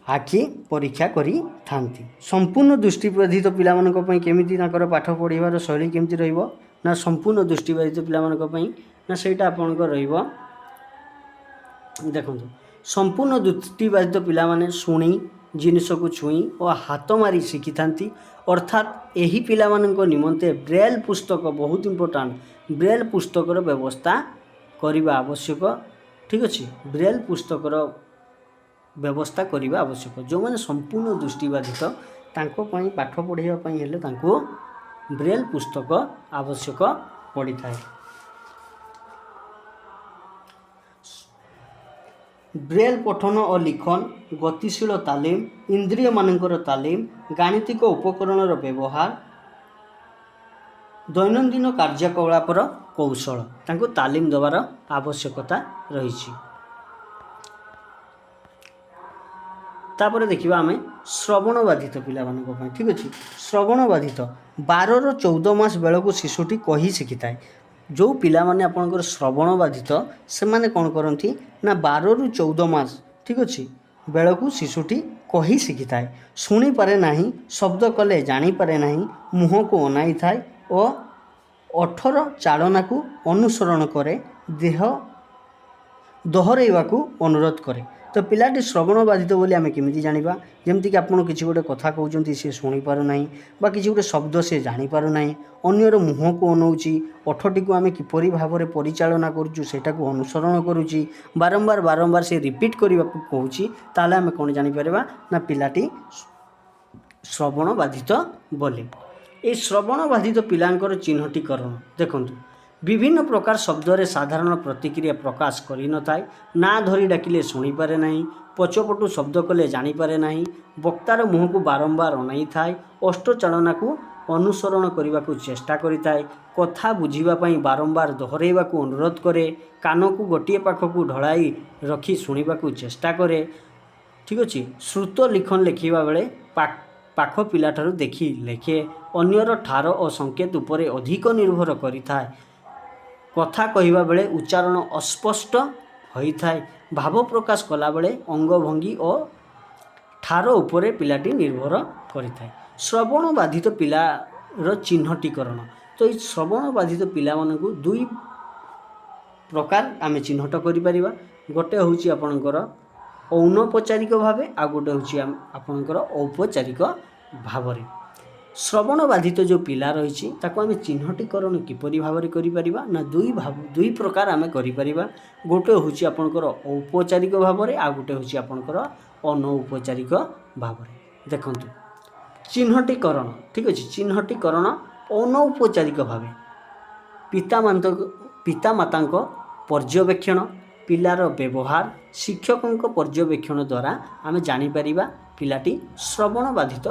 आखि परीक्षा करी थांती। संपूर्ण दृष्टि बाधित पिला मानक पई केमिति ताकर पाठ पढ़िबार शैली केमिति रहइबो ना संपूर्ण दृष्टि बाधित पिला मानक पई ना सेटा आपनकर रहइबो। देखंतु संपूर्ण दृष्टि बाधित पिला माने सुनी जिनिस को छुई और हाथ मारी शिखी थांती। अर्थात यही पिला मानक निमंते ब्रेल पुस्तक बहुत इम्पोर्टेंट ब्रेल पुस्तकर व्यवस्था करने आवश्यक। ठीक अच्छे ब्रेल पुस्तकर व्यवस्था करने आवश्यक। जो मैंने संपूर्ण दृष्टि बाधित तांको पई पाठ पढ़ाई हेले तांको ब्रेल पुस्तक आवश्यक पड़ी थाए। ब्रेल पठन और लिखन गतिशील तालीम इंद्रिय मानकर तालीम गाणितिक उपकरण व्यवहार दैनंदिन कार्यकलापर कौशल तांको तालीम देवार आवश्यकता रही। तापर देखिबा आमे श्रवण बाधित पिला मानक पई। ठीक अच्छे श्रवण बाधित 12 ରୁ 14 मास बेलू शिशुटी कही शिखी थाए। जो पिला माने आपनकर श्रवण बाधित से माने कौन करती ना 12 ରୁ 14 मास ठीक अच्छे बेलू शिशुटी कही शिखी थाए। शुणी पारे नहीं शब्द कले जानी पारे नहीं मुह को अनाई थाए और 18 चालना को अनुसरण करे देह दोहरैवा को अनुरोध करे। तो पिलाटी श्रवण बाधित बोली आमे केमिति जानिबा जेमति कि आपण किछि गोटे कथा कहउचंती से शुणी पारु नाही बा किछि गोटे शब्द से जानी पारु नाही अन्यर मुह को अनौची ओठटी को आमे किपरि भाबरे परिचालना करूछु सेटा को अनुसरण करूची बारंबार बारंबार से रिपीट करबा को कहउची ताले आमे कोन जानि परबा ना पिलाटी श्रवण बाधित बोली। ए श्रवण बाधित पिलांकर चिन्हटीकरण देखंतु विभिन्न प्रकार शब्द रे साधारण प्रतिक्रिया प्रकाश करि न थाए। ना धरी डाकिले शुणी पारे नहीं पछपटू शब्द कले जानी पारे नहीं वक्तार मुह को बारंबार अनाई थाए अष्टचालना को अनुसरण करने को चेष्टा करिथाए कथा बुझीबा पई बारंबार दोहराइबा को अनुरोध करे कान को गोटे पाख को ढलाई रखी शुणिबा को चेष्टा करे। ठीक अच्छे श्रुत लिखन लिखिबा बेले पाख पिलाठारु देखी लेखे अन्यर ठार और संकेत उपरे अधिक निर्भर करिथाए। कथा कहवा बेले उच्चारण अस्पष्ट होता है भाव प्रकाश कला बेले अंगभंगी और ठार उपरे पिलाटी निर्भर करिथाए। श्रवण बाधित पिलार चिन्हटीकरण तो ये श्रवण बाधित पिला मानकु दुई प्रकार आमे चिन्हट करि परिबा। गोटे होउची आपनकर ଅନୌପଚାରିକ ଭାବେ ଆଉ ଗୋଟେ ହେଉଛି ଆପଣଙ୍କର ଔପଚାରିକ ଭାବରେ। ଶ୍ରବଣ ବାଧିତ ଯେଉଁ ପିଲା ରହିଛି ତାକୁ ଆମେ ଚିହ୍ନଟୀକରଣ କିପରି ଭାବରେ କରିପାରିବା ନା ଦୁଇ ପ୍ରକାର ଆମେ କରିପାରିବା। ଗୋଟେ ହେଉଛି ଆପଣଙ୍କର ଔପଚାରିକ ଭାବରେ ଆଉ ଗୋଟେ ହେଉଛି ଆପଣଙ୍କର ଅନୌପଚାରିକ ଭାବରେ। ଦେଖନ୍ତୁ ଚିହ୍ନଟୀକରଣ, ଠିକ୍ ଅଛି, ଚିହ୍ନଟୀକରଣ ଅନୌପଚାରିକ ଭାବେ ପିତାମାତାଙ୍କ ପର୍ଯ୍ୟବେକ୍ଷଣ, ପିଲାର ବ୍ୟବହାର, ଶିକ୍ଷକଙ୍କ ପର୍ଯ୍ୟବେକ୍ଷଣ ଦ୍ୱାରା ଆମେ ଜାଣିପାରିବା ପିଲାଟି ଶ୍ରବଣ ବାଧିତ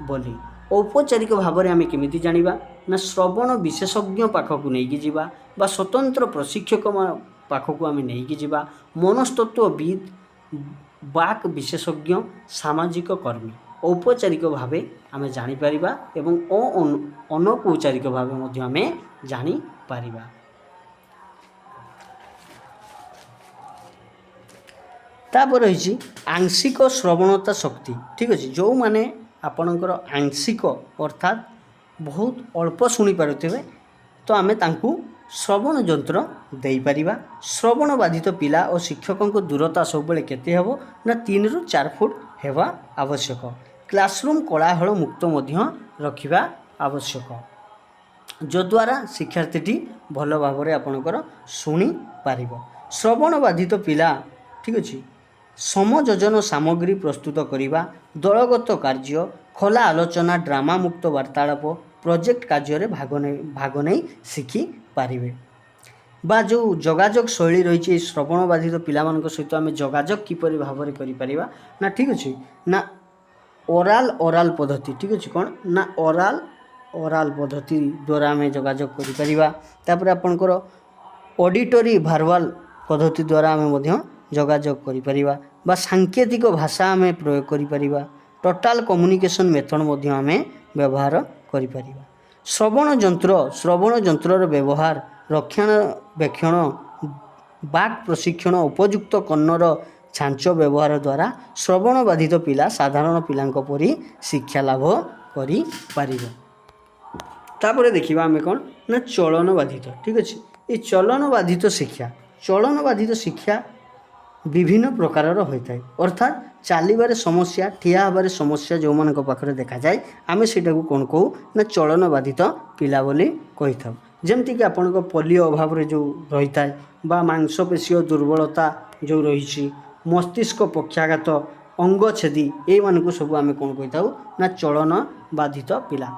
ବୋଲି। ଔପଚାରିକ ଭାବରେ ଆମେ କେମିତି ଜାଣିବା ନା ଶ୍ରବଣ ବିଶେଷଜ୍ଞ ପାଖକୁ ନେଇକି ଯିବା ବା ସ୍ୱତନ୍ତ୍ର ପ୍ରଶିକ୍ଷକ ପାଖକୁ ଆମେ ନେଇକି ଯିବା, ମନସ୍ତତ୍ତ୍ୱବିଦ୍, ବାକ୍ ବିଶେଷଜ୍ଞ, ସାମାଜିକ କର୍ମୀ। ଔପଚାରିକ ଭାବେ ଆମେ ଜାଣିପାରିବା ଏବଂ ଅନୌପଚାରିକ ଭାବେ ମଧ୍ୟ ଆମେ ଜାଣିପାରିବା। ତାପରେ ରହିଛି ଆଂଶିକ ଶ୍ରବଣତା ଶକ୍ତି, ଠିକ୍ ଅଛି। ଯେଉଁମାନେ ଆପଣଙ୍କର ଆଂଶିକ ଅର୍ଥାତ୍ ବହୁତ ଅଳ୍ପ ଶୁଣିପାରୁଥିବେ ତ ଆମେ ତାଙ୍କୁ ଶ୍ରବଣ ଯନ୍ତ୍ର ଦେଇପାରିବା। ଶ୍ରବଣ ବାଧିତ ପିଲା ଓ ଶିକ୍ଷକଙ୍କ ଦୂରତା ସବୁବେଳେ କେତେ ହେବ ନା 3 ରୁ 4 ଫୁଟ ହେବା ଆବଶ୍ୟକ। କ୍ଲାସରୁମ୍ କୋଳାହଳ ମୁକ୍ତ ମଧ୍ୟ ରଖିବା ଆବଶ୍ୟକ, ଯଦ୍ୱାରା ଶିକ୍ଷାର୍ଥୀଟି ଭଲ ଭାବରେ ଆପଣଙ୍କର ଶୁଣିପାରିବ। ଶ୍ରବଣ ବାଧିତ ପିଲା, ଠିକ୍ ଅଛି, ସମଯୋଜନ ସାମଗ୍ରୀ ପ୍ରସ୍ତୁତ କରିବା, ଦଳଗତ କାର୍ଯ୍ୟ, ଖୋଲା ଆଲୋଚନା, ଡ୍ରାମା ମୁକ୍ତ ବାର୍ତ୍ତାଳାପ, ପ୍ରୋଜେକ୍ଟ କାର୍ଯ୍ୟରେ ଭାଗ ନେଇ ଶିଖିପାରିବେ। ବା ଯେଉଁ ଯୋଗାଯୋଗ ଶୈଳୀ ରହିଛି এই ଶ୍ରବଣ ବାଧିତ ପିଲାମାନଙ୍କ ସହିତ ଆମେ ଯୋଗାଯୋଗ କିପରି ଭାବରେ କରିପାରିବା ନା, ଠିକ୍ ଅଛି, ନା ଓରାଲ୍ ପଦ୍ଧତି, ଠିକ୍ ଅଛି, କ'ଣ ନା ଓରାଲ୍ ପଦ୍ଧତି ଦ୍ୱାରା ଆମେ ଯୋଗାଯୋଗ କରିପାରିବା। ତାପରେ ଆପଣଙ୍କର ଅଡ଼ିଟୋରୀ ଭାର୍ବାଲ୍ ପଦ୍ଧତି ଦ୍ୱାରା ଆମେ ମଧ୍ୟ ଯୋଗାଯୋଗ କରିପାରିବା ବା ସାଙ୍କେତିକ ଭାଷା ଆମେ ପ୍ରୟୋଗ କରିପାରିବା। ଟୋଟାଲ୍ କମ୍ୟୁନିକେସନ୍ ମେଥଡ଼ ମଧ୍ୟ ଆମେ ବ୍ୟବହାର କରିପାରିବା। ଶ୍ରବଣ ଯନ୍ତ୍ରର ବ୍ୟବହାର, ରକ୍ଷଣାବେକ୍ଷଣ, ବାକ୍ ପ୍ରଶିକ୍ଷଣ, ଉପଯୁକ୍ତ କର୍ଣ୍ଣର ଛାଞ୍ଚ ବ୍ୟବହାର ଦ୍ୱାରା ଶ୍ରବଣ ବାଧିତ ପିଲା ସାଧାରଣ ପିଲାଙ୍କ ପରି ଶିକ୍ଷା ଲାଭ କରିପାରିବ। ତାପରେ ଦେଖିବା ଆମେ କ'ଣ ନା ଚଳନ ବାଧିତ, ଠିକ୍ ଅଛି। এই ଚଳନ ବାଧିତ ଶିକ୍ଷା ବିଭିନ୍ନ ପ୍ରକାରର ହୋଇଥାଏ, ଅର୍ଥାତ୍ ଚାଲିବାରେ ସମସ୍ୟା, ଠିଆ ହେବାରେ ସମସ୍ୟା ଯେଉଁମାନଙ୍କ ପାଖରେ ଦେଖାଯାଏ ଆମେ ସେଇଟାକୁ କ'ଣ କହୁ ନା ଚଳନ ବାଧିତ ପିଲା ବୋଲି କହିଥାଉ। ଯେମିତିକି ଆପଣଙ୍କ ପୋଲିଓ ଅଭାବରେ ଯେଉଁ ରହିଥାଏ ବା ମାଂସପେଶୀୟ ଦୁର୍ବଳତା ଯେଉଁ ରହିଛି, ମସ୍ତିଷ୍କ ପକ୍ଷାଘାତ, ଅଙ୍ଗଛେଦି, ଏଇମାନଙ୍କୁ ସବୁ ଆମେ କ'ଣ କହିଥାଉ ନା ଚଳନ ବାଧିତ ପିଲା।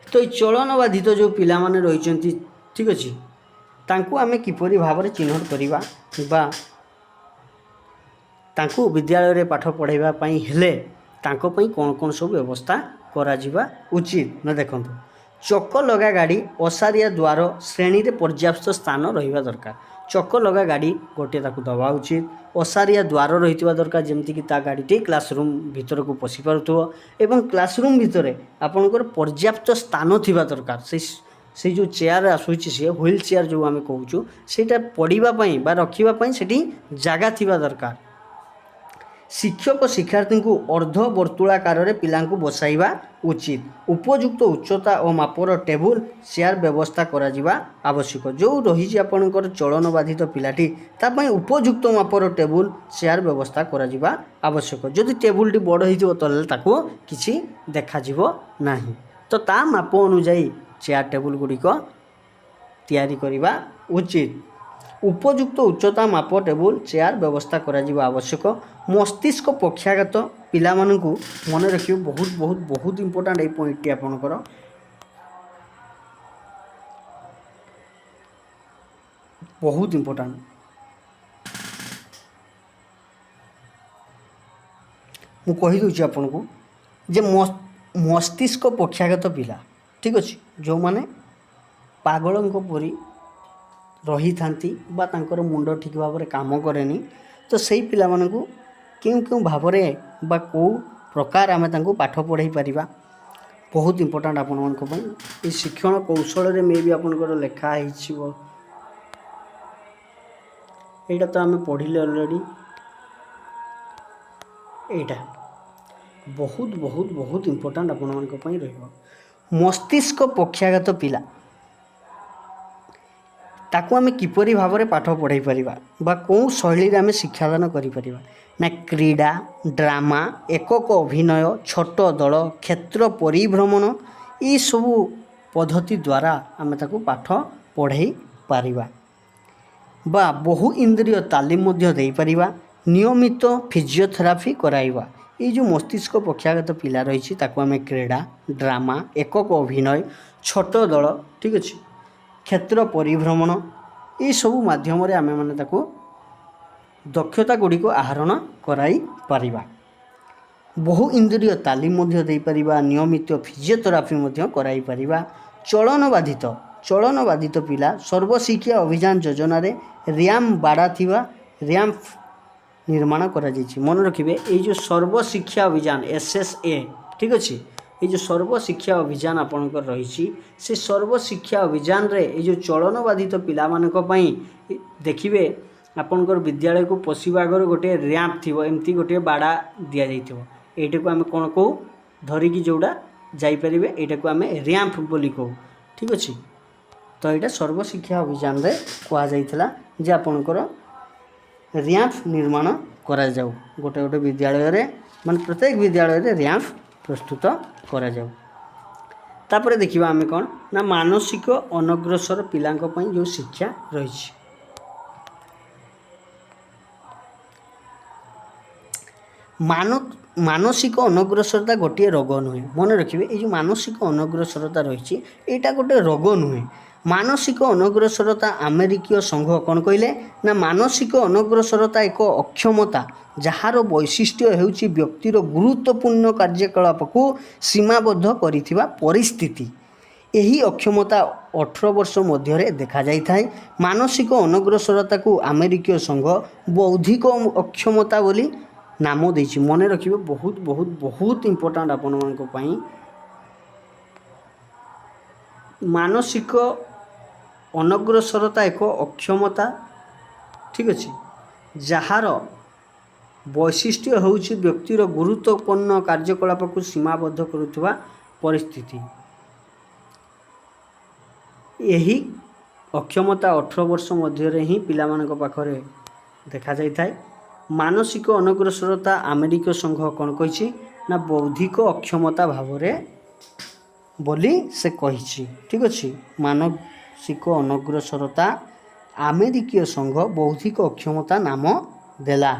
ତ এই ଚଳନ ବାଧିତ ଯେଉଁ ପିଲାମାନେ ରହିଛନ୍ତି, ଠିକ୍ ଅଛି, ତାଙ୍କୁ ଆମେ କିପରି ଭାବରେ ଚିହ୍ନଟ କରିବା ବା ତାଙ୍କୁ ବିଦ୍ୟାଳୟରେ ପାଠ ପଢ଼ାଇବା ପାଇଁ ହେଲେ ତାଙ୍କ ପାଇଁ କ'ଣ କ'ଣ ସବୁ ବ୍ୟବସ୍ଥା କରାଯିବା ଉଚିତ ନା ଦେଖନ୍ତୁ। ଚକ ଲଗା ଗାଡ଼ି, ଓସାରିଆ ଦ୍ୱାର, ଶ୍ରେଣୀରେ ପର୍ଯ୍ୟାପ୍ତ ସ୍ଥାନ ରହିବା ଦରକାର। ଚକ ଲଗା ଗାଡ଼ି ଗୋଟିଏ ତାକୁ ଦେବା ଉଚିତ। ଓସାରିଆ ଦ୍ୱାର ରହିଥିବା ଦରକାର, ଯେମିତିକି ତା ଗାଡ଼ିଟି କ୍ଲାସରୁମ୍ ଭିତରକୁ ପଶି ପାରୁଥିବ ଏବଂ କ୍ଲାସରୁମ୍ ଭିତରେ ଆପଣଙ୍କର ପର୍ଯ୍ୟାପ୍ତ ସ୍ଥାନ ଥିବା ଦରକାର। ସେଇ ଯେଉଁ ଚେୟାର ଆସୁଛି, ସିଏ ହୁଇଲ୍ ଚେୟାର ଯେଉଁ ଆମେ କହୁଛୁ, ସେଇଟା ପଡ଼ିବା ପାଇଁ ବା ରଖିବା ପାଇଁ ସେଠି ଜାଗା ଥିବା ଦରକାର। ଶିକ୍ଷକ ଶିକ୍ଷାର୍ଥୀଙ୍କୁ ଅର୍ଦ୍ଧ ବର୍ତ୍ତୁଳାକାରରେ ପିଲାଙ୍କୁ ବସାଇବା ଉଚିତ। ଉପଯୁକ୍ତ ଉଚ୍ଚତା ଓ ମାପର ଟେବୁଲ ଚେୟାର ବ୍ୟବସ୍ଥା କରାଯିବା ଆବଶ୍ୟକ। ଯେଉଁ ରହିଛି ଆପଣଙ୍କର ଚଳନ ବାଧିତ ପିଲାଟି, ତା ପାଇଁ ଉପଯୁକ୍ତ ମାପର ଟେବୁଲ ଚେୟାର ବ୍ୟବସ୍ଥା କରାଯିବା ଆବଶ୍ୟକ। ଯଦି ଟେବୁଲଟି ବଡ଼ ହୋଇଥିବ ତାହେଲେ ତାକୁ କିଛି ଦେଖାଯିବ ନାହିଁ, ତ ତା ମାପ ଅନୁଯାୟୀ ଚେୟାର ଟେବୁଲ ଗୁଡ଼ିକ ତିଆରି କରିବା ଉଚିତ। ଉପଯୁକ୍ତ ଉଚ୍ଚତା ମାପ ଟେବୁଲ ଚେୟାର ବ୍ୟବସ୍ଥା କରାଯିବା ଆବଶ୍ୟକ। ମସ୍ତିଷ୍କ ପକ୍ଷାଘାତ ପିଲାମାନଙ୍କୁ ମନେ ରଖିବେ, ବହୁତ ଇମ୍ପୋର୍ଟାଣ୍ଟ ଏଇ ପଏଣ୍ଟଟି ଆପଣଙ୍କର। ବହୁତ ଇମ୍ପୋର୍ଟାଣ୍ଟ। ମୁଁ କହିଦେଉଛି ଆପଣଙ୍କୁ ଯେ ମସ୍ତିଷ୍କ ପକ୍ଷାଘାତ ପିଲା, ଠିକ୍ ଅଛି, ଯେଉଁମାନେ ପାଗଳଙ୍କ ପରି ରହିଥାନ୍ତି ବା ତାଙ୍କର ମୁଣ୍ଡ ଠିକ୍ ଭାବରେ କାମ କରେନି, ତ ସେଇ ପିଲାମାନଙ୍କୁ କେଉଁ ଭାବରେ ବା କେଉଁ ପ୍ରକାର ଆମେ ତାଙ୍କୁ ପାଠ ପଢ଼ାଇ ପାରିବା, ବହୁତ ଇମ୍ପୋର୍ଟାଣ୍ଟ ଆପଣମାନଙ୍କ ପାଇଁ। ଏ ଶିକ୍ଷଣ କୌଶଳରେ ମେ ବି ଆପଣଙ୍କର ଲେଖା ହେଇଯିବ, এইটা ତ ଆମେ ପଢ଼ିଲେ ଅଲରେଡ଼ି। এইটা ବହୁତ ଇମ୍ପୋର୍ଟାଣ୍ଟ ଆପଣମାନଙ୍କ ପାଇଁ ରହିବ। ମସ୍ତିଷ୍କ ପକ୍ଷାଘାତ ପିଲା, ताकू आम किपरि भाव में पाठ पढ़ाई पारिबा बा कौ शैली आम शिक्षादान करिपरिबा ना क्रीड़ा ड्रामा एकक अभिनय छोट दल क्षेत्र परिभ्रमण ये सबू पद्धति द्वारा आम ताकू पाठ पढ़ाई पारिबा बा बहु इंद्रिय तालीम दे पारिबा नियमित फिजियोथेरापी कराइबा ये जो मस्तिष्क पक्षाघात पिला रही आम क्रीड़ा ड्रामा एकक अभिनय छोट दल ठीक अच्छे क्षेत्र परिभ्रमण ये सबू माध्यम आम मैंने दक्षता गुड़ी को आहरण कराई पारिबा बहु इंद्रिय तालीम दे पारिबा नियमित फिजियोथेरापी कराई पारिबा चलन बाधित पिला सर्वशिक्षा अभियान योजना रे रैम्प बाड़ा थिबा रैम्प निर्माण करा जायछि। मन रखिए ये जो सर्वशिक्षा अभियान SSA ठीक अच्छे ये जो सर्वशिक्षा अभियान आपणकर रही से सर्वशिक्षा अभियान रे ये जो चलन बाधित पिला मानक पई देखिए आपणकर विद्यालय को पशिबा आगर गोटे रैम्प थी एमती गोटे बाड़ा दि जाइथिबो एटा को आम कौन कहू धरिकी जोड़ा जापर यहाँ को आम रैम्प बोली कहू ठीक अच्छे। तो यहाँ सर्वशिक्षा अभियान रे कह जाइथिला जे आपणकर रैम्प निर्माण करा जाऊ गोटे गोटे विद्यालय रे माने प्रत्येक विद्यालय रे रैम्प प्रस्तुत करा जाऊ। तापर देखिबा आम कौन ना मानसिक अनग्रसर पिलांक पई जो शिक्षा रही मानसिक अनग्रसरता गोटे रोग नुहे मन रखिए ये जो मानसिक अनग्रसरता रही यहाँ गोटे रोग नुहे मानसिक अनग्रसरता अमेरिकीय संघ कौन कहले ना मानसिक अनग्रसरता एक अक्षमता जार वैशिष्ट्य होउची व्यक्तिर गुरुत्वपूर्ण कार्यकलाप को सीमाबद्ध करिथिबा परिस्थिति यही अक्षमता 18 वर्ष मध्य देखा जाए मानसिक अनग्रसरता को अमेरिकीय संघ बौद्धिक अक्षमता बोली नाम देछि। मन रखिए बहुत बहुत बहुत इम्पोर्टाट आपण मानक पई मानसिक अनग्रसरता एक अक्षमता ठीक अच्छे जार वैशिष्ट्य होउछि व्यक्तिर गुरुत्वपूर्ण कार्यकलाप को सीमाबद्ध करुवा परिस्थिति यही अक्षमता 18 वर्ष मध्य ही पिला मानक पाखरे देखा जाए। मानसिक अनग्रसरता अमेरिकीय संघ कौन कही ना बौद्धिक अक्षमता भाव बोली से कही ठीक अच्छे। मानसिक अनग्रसरता अमेरिकीय संघ बौद्धिक अक्षमता नाम देला।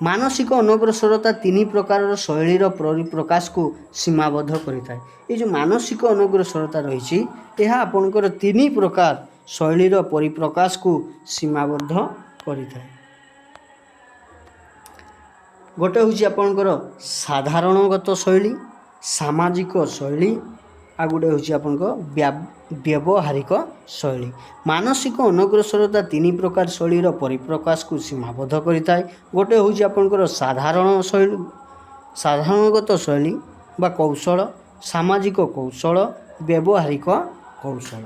मानसिक अनग्रसरता 3 प्रकार शैलीर परिप्रकाश को सीमाबद्ध करिଥାଏ। ये जो मानसिक अनग्रसरता रही यह आपणकर 3 प्रकार शैलीर परिप्रकाश को सीमाबद्ध करिଥାଏ। गोटे हूँ आपणकर साधारणगत शैली सामाजिक शैली आ गोटे हूँ आपणकर व्यवहारिक शैली। मानसिक अनग्रसरता 3 प्रकार शैलीर परिप्रकाश को सीमाबद्ध करिଥାଏ। गोटे हूँ आपणकर साधारण शैली साधारणगत शैली बा कौशल सामाजिक कौशल व्यवहारिक कौशल।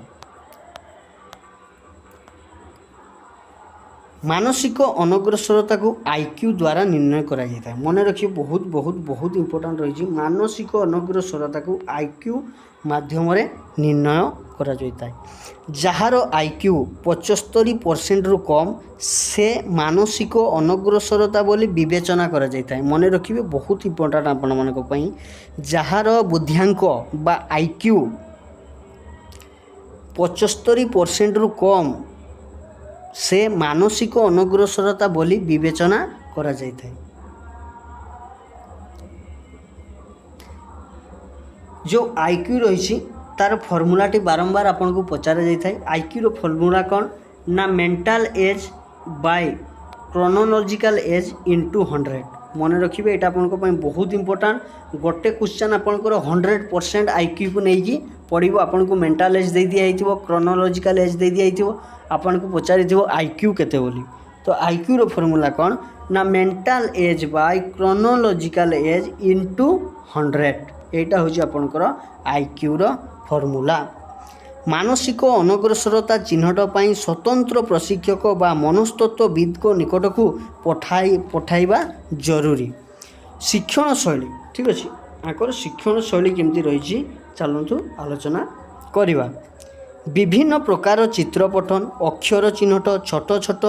मानसिक अनग्रसरता को IQ द्वारा निर्णय करा जाता है। मन रखिए बहुत बहुत बहुत इम्पोर्टाट रही मानसिक अनग्रसरता को IQ माध्यम निर्णय करा जाता है। जार IQ 75% रु कम से मानसिक अनग्रसरता बोली विवेचना करा जाता है। मन रखिए बहुत इम्पोर्टाट आपण मानक पई जार बुद्धियांक बा IQ 75% रु कम से मानसिक अनग्रसरता बोली विवेचना करा जाए। जो IQ रही तार फर्मूलाटी बारंबार आपन को पचारा जाए। IQ रो फर्मूला कौन ना mental as by chronological age into 100। मन रखिए यहाँ आपन बहुत इंपोर्टेंट गोटे क्वेश्चन आपंकर 100% IQ को लेकिन पढ़ो आपन को मेंटल एज दे दिया क्रोनोलॉजिकल एज दे दिया आपन को पचारि IQ केते बोली। तो IQ रो फॉर्मूला कौन ना mental as by chronological age into 100 यहाँ हूँ आपंकर IQ रो फॉर्मूला। मानसिक अनग्रसरता चिन्हट पाई स्वतंत्र प्रशिक्षक बा मनस्तत्वविद को निकट को पठाइबा जरूरी। शिक्षण शैली ठीक अच्छे आकर शिक्षण शैली केमती रही चलतु आलोचना करवा। विभिन्न प्रकार चित्रपठन अक्षर चिन्हट छोट छोट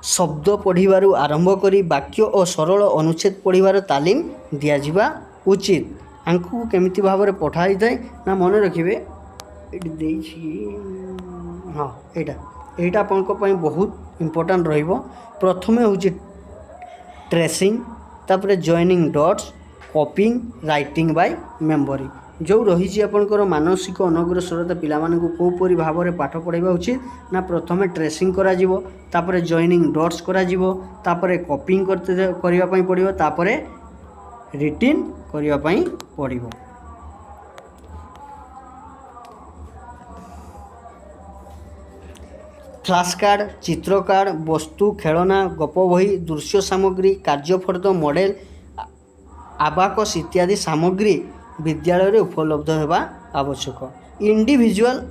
शब्द पढ़िबारु आरंभ करी वाक्य और सरल अनुच्छेद पढ़िबार तालीम दिया उचित। आंकु केमिति भाव में पढ़ाई थाए ना मन रखिए हाँ यहाँ आपन बहुत इम्पोर्टाट रहिबो। प्रथमे हूँ ट्रेसिंग तापर joining dots कॉपिंग writing by memory जो रही आपंकर मानसिक अनग्रसरता पिलामानंकु कोपरी भाव में पाठ पढ़ाइबा उचित ना प्रथमे ट्रेसिंग करा जिवो तापर जॉइनिंग डॉट्स करा जिवो तापर कॉपिंग करते करिवा पई पड़िबो तापर रिटिन करिवा पई पड़िबो। फ्लैश कार्ड चित्र कार्ड वस्तु खेलना गप बही दृश्य सामग्री कार्यफर्द मॉडल आबाकस इत्यादि सामग्री विद्यालय उपलब्ध होगा आवश्यक। इंडिविजुअल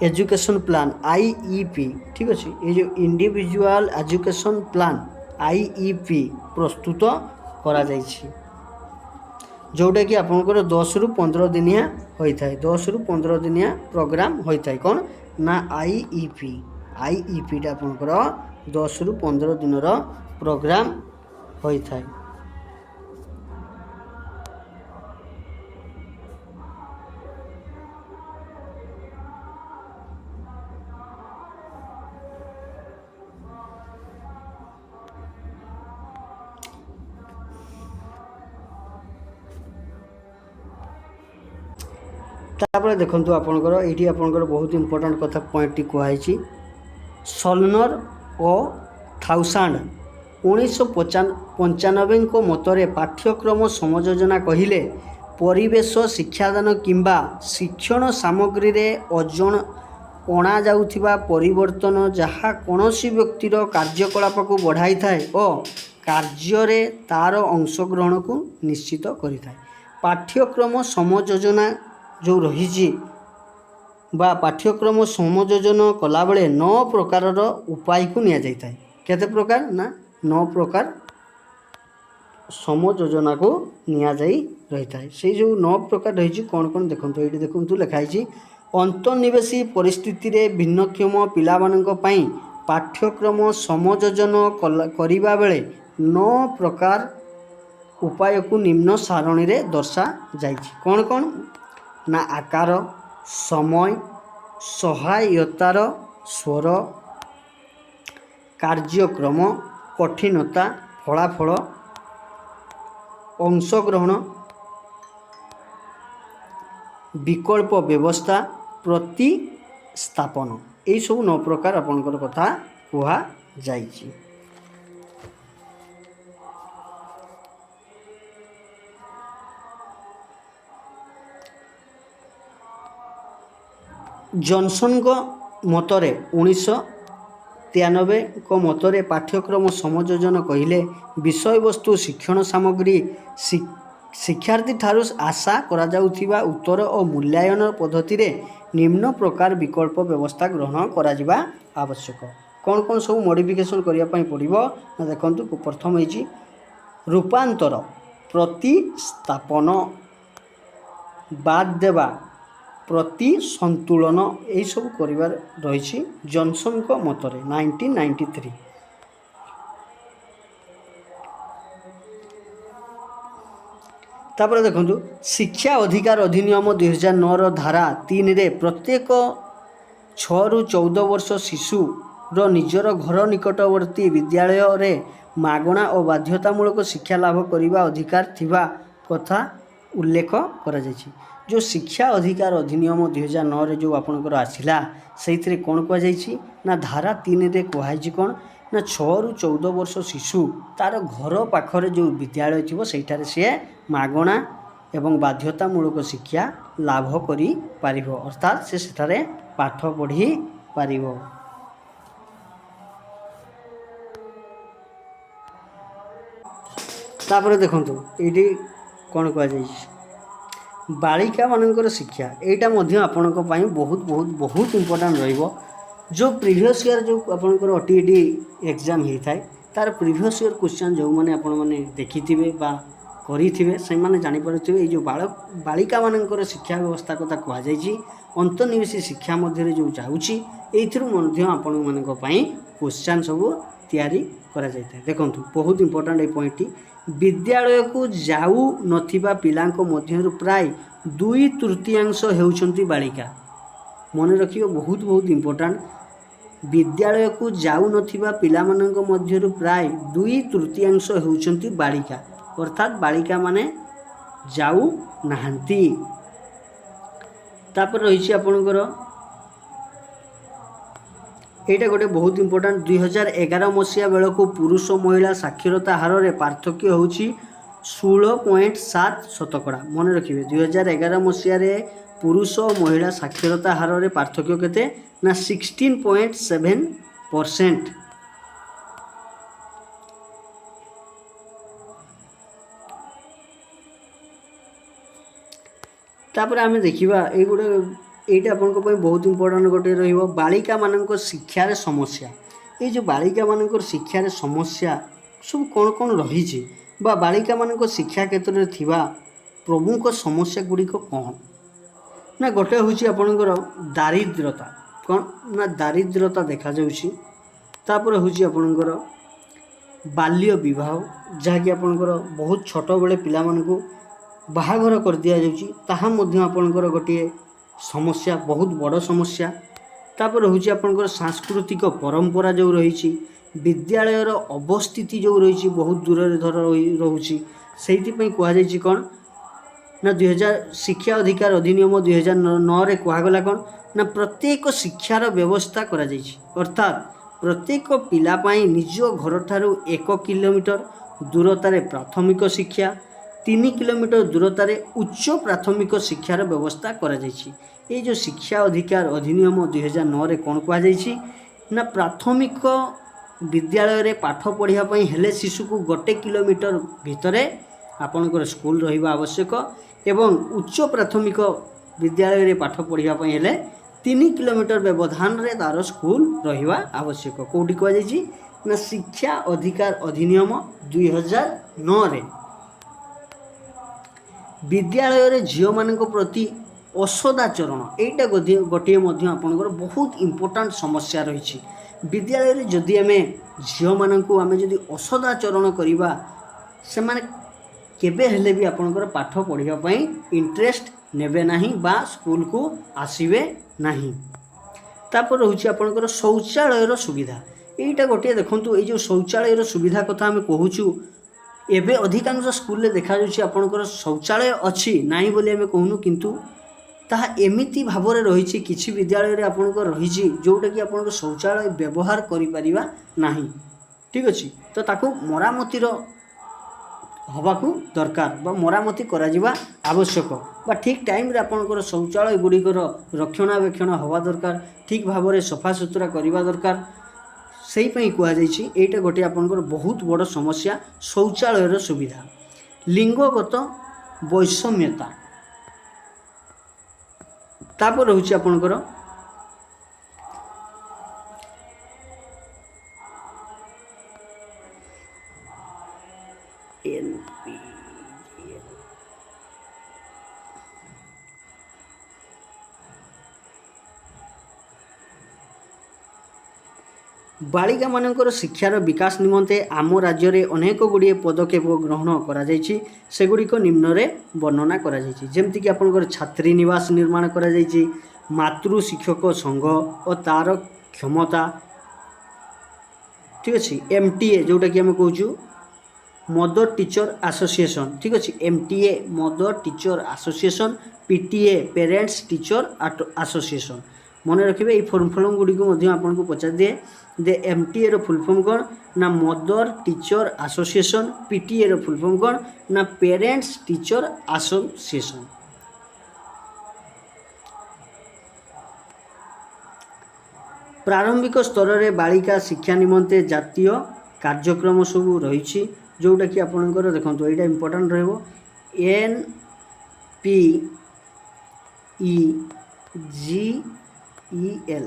एजुकेशन प्लान आईईपी ठीक अच्छे ये जो इंडिविजुअल एजुकेशन प्लान आईईपी प्रस्तुत करा जाइछि जोटा कि आपंकर 10 रु 15 दिनिया होता है 10 रु 15 दिनिया प्रोग्राम होता है कौन ना आईईपी टा आपंकर 10 रु 15 दिन प्रोग्राम होता है। तापर देखु आपणकर ये आपणकर बहुत इम्पोर्टाट कथा पॉइंट टी कहुई सल्नर और थाउसांड 1995 को मतरे पाठ्यक्रम समयोजना कहिले परिवेश शिक्षादान किंबा शिक्षण सामग्री रे अणा जाउथिबा परिवर्तन जहाँ कौनसी व्यक्तिर कार्यकलाप को बढ़ाई थाए और कार्य तार अंशग्रहण को निश्चित करि थाए। पाठ्यक्रम समयोजना जो रही पाठ्यक्रम समयोजन कला बेले 9 प्रकार उपाय को निया जाता है केते प्रकार ना 9 प्रकार समयोजना को निया जाई रहता है। से जो 9 प्रकार रही कौन कौन देखो ये देखो लिखाई अंतर्निवेशी परिस्थिति रे भिन्नक्षम पिलामानंक पई पाठ्यक्रम समयोजन करिबा बेले 9 प्रकार उपाय को निम्न सारणी रे दर्शा जाइछि कौन कौन ना आकार समय सहायतार स्वर कार्यक्रम कठिनता फलाफल अंशग्रहण विकल्प व्यवस्था प्रतिस्थापन यही सब 9 प्रकार आपनकर कथा कुहा जाइछि। जॉनसन को मतरे 1993 को मतरे पाठ्यक्रम समयोजन कहिले विषय वस्तु शिक्षण सामग्री शिक्षार्थी ठारू आशा करा जाउथिबा उत्तर और मूल्यांकन पद्धति रे निम्न प्रकार विकल्प व्यवस्था ग्रहण करा जिबा आवश्यक। कौन कौन सब मॉडिफिकेशन करिया पई पड़िबो ना देखंतु प्रथम होइछि रूपांतर प्रतिस्थापन बाद देवा प्रति संतुलन यही सब करिवार रही जॉनसन को मतरे 1993। तापर देखंतु शिक्षा अधिकार अधिनियम 2009 धारा 3 रे प्रत्येक 6 रु 14 वर्ष शिशु रो निजर घर निकटवर्ती विद्यालय रे मागणा और बाध्यतामूलक शिक्षा लाभ करिबा अधिकार थिबा कथा उल्लेख करा जायछि। जो शिक्षा अधिकार अधिनियम 2009 रे जो आपनकर आसिला से कौन कहुई ना धारा 3 रे कहुई कौन ना 6 रु 14 वर्ष शिशु तार घर पाखरे जो विद्यालय थी सेठारे सी मागणा एवं बाध्यतामूलक शिक्षा लाभ करि पारिबो अर्थात से सेठारे पाठ पढ़ी पारिबो। तापर देखंतु एटी कौन कहुई बालिका मानकर शिक्षा यहाँ आपणक बहुत बहुत बहुत इम्पोर्टाट रहिबो। जो प्रीवियस ईयर जो आपणकर ओटीईटी एग्जाम होता है तार प्रीवियस ईयर क्वेश्चन जो मैंने आपण मैंने देखि बा କରିଥିବେ ସେମାନେ ଜାଣିପାରୁଥିବେ ଏଇ ଯେଉଁ ବାଳିକାମାନଙ୍କର ଶିକ୍ଷା ବ୍ୟବସ୍ଥା କଥା କୁହାଯାଇଛି ଅନ୍ତର୍ନିବେଶୀ ଶିକ୍ଷା ମଧ୍ୟରେ ଯେଉଁ ଯାଉଛି ଏଇଥିରୁ ମଧ୍ୟ ଆପଣମାନଙ୍କ ପାଇଁ କ୍ୱେଶ୍ଚନ୍ ସବୁ ତିଆରି କରାଯାଇଥାଏ। ଦେଖନ୍ତୁ ବହୁତ ଇମ୍ପୋର୍ଟାଣ୍ଟ ଏଇ ପଏଣ୍ଟଟି, ବିଦ୍ୟାଳୟକୁ ଯାଉନଥିବା ପିଲାଙ୍କ ମଧ୍ୟରୁ ପ୍ରାୟ 2/3 ହେଉଛନ୍ତି ବାଳିକା। ମନେ ରଖିବ, ବହୁତ ଇମ୍ପୋର୍ଟାଣ୍ଟ। ବିଦ୍ୟାଳୟକୁ ଯାଉନଥିବା ପିଲାମାନଙ୍କ ମଧ୍ୟରୁ ପ୍ରାୟ 2/3 ହେଉଛନ୍ତି ବାଳିକା, ଅର୍ଥାତ୍ ବାଳିକାମାନେ ଯାଉନାହାନ୍ତି। ତାପରେ ରହିଛି ଆପଣଙ୍କର এইটা ଗୋଟେ ବହୁତ ଇମ୍ପୋର୍ଟାଣ୍ଟ, 2011 ମସିହା ବେଳକୁ ପୁରୁଷ ମହିଳା ସାକ୍ଷରତା ହାରରେ ପାର୍ଥକ୍ୟ ହେଉଛି 16.7%। ମନେ ରଖିବେ 2011 ମସିହାରେ ପୁରୁଷ ଓ ମହିଳା ସାକ୍ଷରତା ହାରରେ ପାର୍ଥକ୍ୟ କେତେ ନା 16.7%। ତାପରେ ଆମେ ଦେଖିବା এইটা ଆପଣଙ୍କ ପାଇଁ ବହୁତ ଇମ୍ପୋର୍ଟାଣ୍ଟ ଗୋଟେ ରହିବ, ବାଳିକାମାନଙ୍କ ଶିକ୍ଷାରେ ସମସ୍ୟା। ଏଇ ଯେଉଁ ବାଳିକାମାନଙ୍କର ଶିକ୍ଷାରେ ସମସ୍ୟା ସବୁ କ'ଣ କ'ଣ ରହିଛି ବା ବାଳିକାମାନଙ୍କ ଶିକ୍ଷା କ୍ଷେତ୍ରରେ ଥିବା ପ୍ରମୁଖ ସମସ୍ୟା ଗୁଡ଼ିକ କ'ଣ ନା, ଗୋଟେ ହେଉଛି ଆପଣଙ୍କର ଦାରିଦ୍ର୍ୟତା। କ'ଣ ନା ଦାରିଦ୍ର୍ୟତା ଦେଖାଯାଉଛି। ତାପରେ ହେଉଛି ଆପଣଙ୍କର ବାଲ୍ୟ ବିବାହ, ଯାହାକି ଆପଣଙ୍କର ବହୁତ ଛୋଟବେଳେ ପିଲାମାନଙ୍କୁ ବାହାଘର କରିଦିଆଯାଉଛି, ତାହା ମଧ୍ୟ ଆପଣଙ୍କର ଗୋଟିଏ ସମସ୍ୟା, ବହୁତ ବଡ଼ ସମସ୍ୟା। ତାପରେ ହେଉଛି ଆପଣଙ୍କର ସାଂସ୍କୃତିକ ପରମ୍ପରା ଯେଉଁ ରହିଛି, ବିଦ୍ୟାଳୟର ଅବସ୍ଥିତି ଯେଉଁ ରହିଛି ବହୁତ ଦୂରରେ ରହୁଛି, ସେଇଥିପାଇଁ କୁହାଯାଇଛି କ'ଣ ନା 2000 ଶିକ୍ଷା ଅଧିକାର ଅଧିନିୟମ 2009ରେ କୁହାଗଲା କ'ଣ ନା ପ୍ରତ୍ୟେକ ଶିକ୍ଷାର ବ୍ୟବସ୍ଥା କରାଯାଇଛି, ଅର୍ଥାତ୍ ପ୍ରତ୍ୟେକ ପିଲା ପାଇଁ ନିଜ ଘରଠାରୁ 1 କିଲୋମିଟର ଦୂରତାରେ ପ୍ରାଥମିକ ଶିକ୍ଷା, 3 କିଲୋମିଟର ଦୂରତାରେ ଉଚ୍ଚ ପ୍ରାଥମିକ ଶିକ୍ଷାର ବ୍ୟବସ୍ଥା କରାଯାଇଛି। এই ଯେଉଁ ଶିକ୍ଷା ଅଧିକାର ଅଧିନିୟମ 2009ରେ କ'ଣ କୁହାଯାଇଛି ନା ପ୍ରାଥମିକ ବିଦ୍ୟାଳୟରେ ପାଠ ପଢ଼ିବା ପାଇଁ ହେଲେ ଶିଶୁକୁ 1 କିଲୋମିଟର ଭିତରେ ଆପଣଙ୍କର ସ୍କୁଲ ରହିବା ଆବଶ୍ୟକ ଏବଂ ଉଚ୍ଚ ପ୍ରାଥମିକ ବିଦ୍ୟାଳୟରେ ପାଠ ପଢ଼ିବା ପାଇଁ ହେଲେ 3 କିଲୋମିଟର ବ୍ୟବଧାନରେ ତା'ର ସ୍କୁଲ ରହିବା ଆବଶ୍ୟକ। କେଉଁଠି କୁହାଯାଇଛି ନା ଶିକ୍ଷା ଅଧିକାର ଅଧିନିୟମ 2009ରେ। ବିଦ୍ୟାଳୟରେ ଝିଅମାନଙ୍କ ପ୍ରତି ଅସଦାଚରଣ, এইটা ଗୋଟିଏ ମଧ୍ୟ ଆପଣଙ୍କର ବହୁତ ଇମ୍ପୋର୍ଟାଣ୍ଟ ସମସ୍ୟା ରହିଛି। ବିଦ୍ୟାଳୟରେ ଯଦି ଆମେ ଝିଅମାନଙ୍କୁ ଯଦି ଅସଦାଚରଣ କରିବା, ସେମାନେ କେବେ ହେଲେ ବି ଆପଣଙ୍କର ପାଠ ପଢ଼ିବା ପାଇଁ ଇଣ୍ଟରେଷ୍ଟ ନେବେ ନାହିଁ ବା ସ୍କୁଲକୁ ଆସିବେ ନାହିଁ। ତାପରେ ରହୁଛି ଆପଣଙ୍କର ଶୌଚାଳୟର ସୁବିଧା। এইটা ଗୋଟିଏ ଦେଖନ୍ତୁ, ଏଇ ଯେଉଁ ଶୌଚାଳୟର ସୁବିଧା କଥା ଆମେ କହୁଛୁ, ଏବେ ଅଧିକାଂଶ ସ୍କୁଲରେ ଦେଖାଯାଉଛି ଆପଣଙ୍କର ଶୌଚାଳୟ ଅଛି ନାହିଁ ବୋଲି ଆମେ କହୁନୁ, କିନ୍ତୁ ତାହା ଏମିତି ଭାବରେ ରହିଛି, କିଛି ବିଦ୍ୟାଳୟରେ ଆପଣଙ୍କର ରହିଛି ଯେଉଁଟାକି ଆପଣଙ୍କ ଶୌଚାଳୟ ବ୍ୟବହାର କରିପାରିବା ନାହିଁ। ଠିକ୍ ଅଛି, ତ ତାକୁ ମରାମତିର ହେବାକୁ ଦରକାର ବା ମରାମତି କରାଯିବା ଆବଶ୍ୟକ ବା ଠିକ୍ ଟାଇମ୍ରେ ଆପଣଙ୍କର ଶୌଚାଳୟ ଗୁଡ଼ିକର ରକ୍ଷଣାବେକ୍ଷଣ ହେବା ଦରକାର, ଠିକ୍ ଭାବରେ ସଫାସୁତୁରା କରିବା ଦରକାର। ସେଇପାଇଁ କୁହାଯାଇଛି এইটা ଗୋଟିଏ ଆପଣଙ୍କର ବହୁତ ବଡ଼ ସମସ୍ୟା, ଶୌଚାଳୟର ସୁବିଧା। ଲିଙ୍ଗଗତ ବୈଷମ୍ୟତା, ତାପରେ ରହୁଛି ଆପଣଙ୍କର ବାଳିକାମାନଙ୍କର ଶିକ୍ଷାର ବିକାଶ ନିମନ୍ତେ ଆମ ରାଜ୍ୟରେ ଅନେକ ଗୁଡ଼ିଏ ପଦକ୍ଷେପ ଗ୍ରହଣ କରାଯାଇଛି। ସେଗୁଡ଼ିକ ନିମ୍ନରେ ବର୍ଣ୍ଣନା କରାଯାଇଛି, ଯେମିତିକି ଆପଣଙ୍କର ଛାତ୍ରୀ ନିବାସ ନିର୍ମାଣ କରାଯାଇଛି, ମାତୃ ଶିକ୍ଷକ ସଂଘ ଓ ତା'ର କ୍ଷମତା। ଠିକ୍ ଅଛି, MTA ଯେଉଁଟାକି ଆମେ କହୁଛୁ ମଦର ଟିଚର ଆସୋସିଏସନ୍। ଠିକ୍ ଅଛି, MTA mother teacher association, PTA parents teacher association. ମନେ ରଖିବେ, ଏଇ ଫର୍ମ ଗୁଡ଼ିକୁ ମଧ୍ୟ ଆପଣଙ୍କୁ ପଚାରିଦିଏ ଯେ MTAର ଫୁଲ୍ ଫର୍ମ କ'ଣ ନା ମଦର ଟିଚର ଆସୋସିଏସନ୍, PTAର ଫୁଲ୍ ଫର୍ମ କ'ଣ ନା ପ୍ୟାରେଣ୍ଟସ୍ ଟିଚର ଆସୋସିଏସନ୍। ପ୍ରାରମ୍ଭିକ ସ୍ତରରେ ବାଳିକା ଶିକ୍ଷା ନିମନ୍ତେ ଜାତୀୟ କାର୍ଯ୍ୟକ୍ରମ ସବୁ ରହିଛି, ଯେଉଁଟାକି ଆପଣଙ୍କର ଦେଖନ୍ତୁ ଏଇଟା ଇମ୍ପୋର୍ଟାଣ୍ଟ ରହିବ, NPEGEL।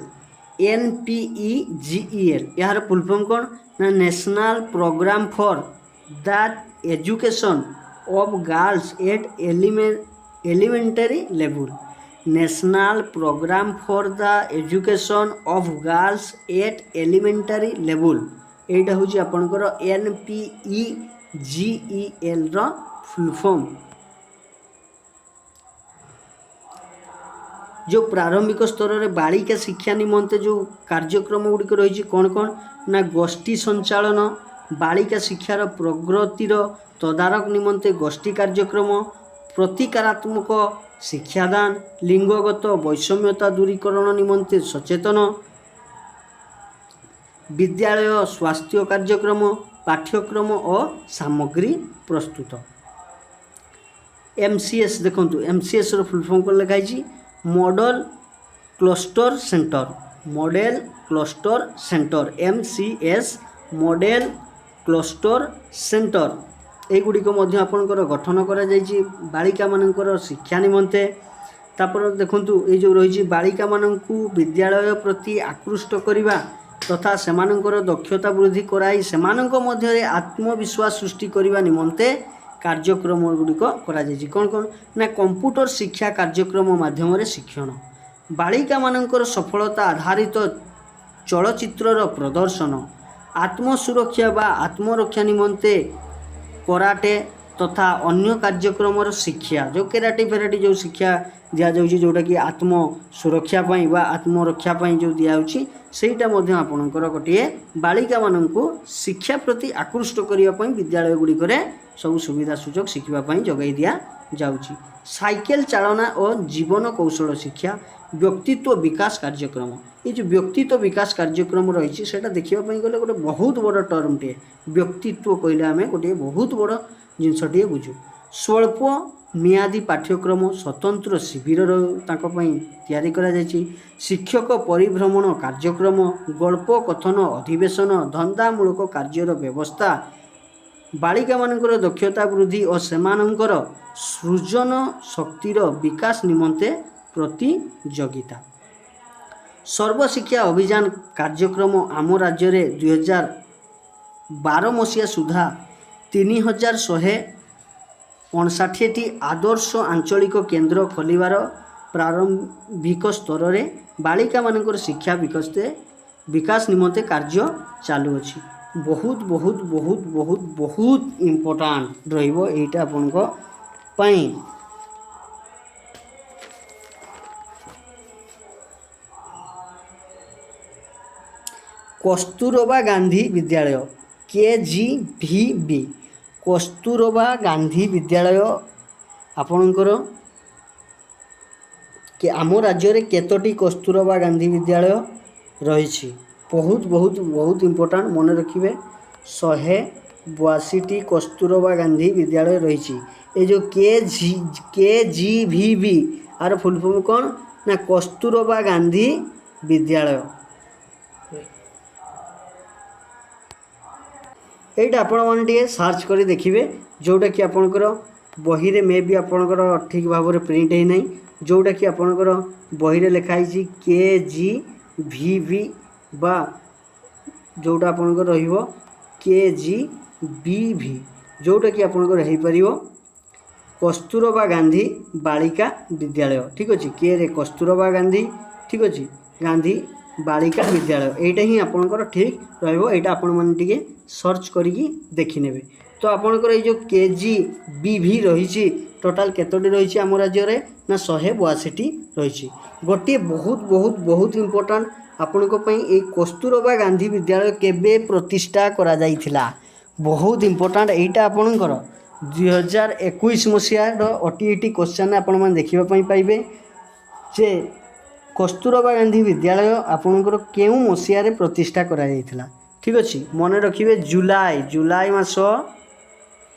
ଏହାର ଫୁଲ୍ ଫର୍ମ କ'ଣ ନା national programme for the education of girls at elementary level, national program for the education of girls at elementary level। एटा हूँ आपंकर NPEGEL रो फुल फॉर्म। जो प्रारंभिक स्तर में बालिका शिक्षा निमंते जो कार्यक्रम गुड़िक रही कौन कौन ना गोष्ठी संचालन, बालिका शिक्षार प्रगतिर तदारक निमंते गोष्ठी कार्यक्रम, प्रतिकारात्मक शिक्षादान, लिंगगत वैषम्यता दूरीकरण निमंते सचेतन, विद्यालय स्वास्थ्य कार्यक्रम, पाठ्यक्रम और सामग्री प्रस्तुत। MCS देखो MCS रो फुल फॉर्म को लिखाई model cluster centre, model cluster centre MCS model cluster centre एगुड़िक आपणकर गठन करा जायछि बालिका मानकर शिक्षा निमंते। तापर देखंतु ए जो रही बालिका मानकु विद्यालय प्रति आकृष्ट करिबा तथा सेमानंकर दक्षता वृद्धि कराई सेमानंक मध्य आत्मविश्वास सृष्टि करिबा निमंते कार्यक्रम गुड़िक करा जायछि कौन कौन ना कंप्यूटर शिक्षा कार्यक्रम माध्यम शिक्षण, बालिका मानकर सफलता आधारित चलचित्रर प्रदर्शन, आत्मसुरक्षा बा आत्मरक्षा निमंते कराटे तथा अन्य कार्यक्रम शिक्षा जो केराटे फेराटे जो शिक्षा दिया जाउछि जोटा कि आत्म सुरक्षा पाई बा आत्मरक्षा पाई जो दिया जाउछि सेटा मध्य आपणकर गोटे बालिका माननकु शिक्षा प्रति आकृष्ट करिया पाई विद्यालय गुडी करे सब सुविधा सुजोग शिखिबा पाई जगाई दिया जाउछि। साइकेल चालना और जीवन कौशल शिक्षा, व्यक्तित्व विकास कार्यक्रम। ये जो व्यक्तित्व विकास कार्यक्रम रही है देखा गले गोटे बहुत बड़ टर्मटे व्यक्तित्व कहले आम गोटे बहुत बड़ जिनसटे बुझू। स्वल्प मियादी पाठ्यक्रम स्वतंत्र शिविर तैयारी करा जायछि, शिक्षक परिभ्रमण कार्यक्रम, गल्प कथन अधिवेशन, धंदामूलक कार्यर व्यवस्था, बालिका मानकर दक्षता वृद्धि और सेमानंकर सृजन शक्तिर विकास निमंते प्रतियोगिता। सर्वशिक्षा अभियान कार्यक्रम आम राज्य में 2012 मसीहा सुधा 3159 आदर्श आंचलिक केन्द्र खोलिबार प्रारंभिक स्तर में बालिका मानकर शिक्षा विकास निमंते कार्य चालू अछि। बहुत बहुत बहुत बहुत बहुत इम्पोर्टाट रहिबो एटा आपनक पई। कस्तूरबा गांधी विद्यालय KGVB, कस्तूरबा गांधी विद्यालय आपणकर कि आम राज्य में केतोटी कस्तूरबा गांधी विद्यालय रही बहुत बहुत बहुत इम्पोर्टाट मन रखिए 182 कस्तूरबा गांधी विद्यालय रही। ये जो KGVB आर फुल फॉर्म कौन ना कस्तूरबा गांधी विद्यालय। এইটা ଆପଣମାନେ ଟିକେ सर्च କରି ଦେଖିବେ जोटा कि आपणकर बही रे मे भी आपणकर ठीक भाव में प्रिंट है नहीं जोटा कि आपणकर बही रे लिखाई KGVB बा जोटा आपणकर रहिबो KGBV जोटा कि आपणकर हो पारिबो कस्तूरबा गांधी बालिका विद्यालय। ठीक अच्छे के रे कस्तूरबा गांधी ठीक अच्छे गांधी बालिका विद्यालय এইটা ही आपणकर ठीक रहिबो। এইটা आपण माने टिके सर्च करिकी देखि नेबे। तो आपणकर ये जो KGBV रही टोटाल केतोटी रही आम राज्य में ना 182 रही। गोटे बहुत बहुत बहुत इम्पोर्टाट आपणक ये कस्तूरबा गांधी विद्यालय केबे प्रतिष्ठा करा जाइथिला बहुत इम्पोर्टाट এইটা आपणकर 2021 मसीहार OTET क्वेश्चन आपण माने देखिबा पई पाइबे जे कस्तूरबा गांधी विद्यालय आपणकर केउ मसीहारे प्रतिष्ठा करा जाइथिला। ठीक अच्छे मन रखिए जुलाई मास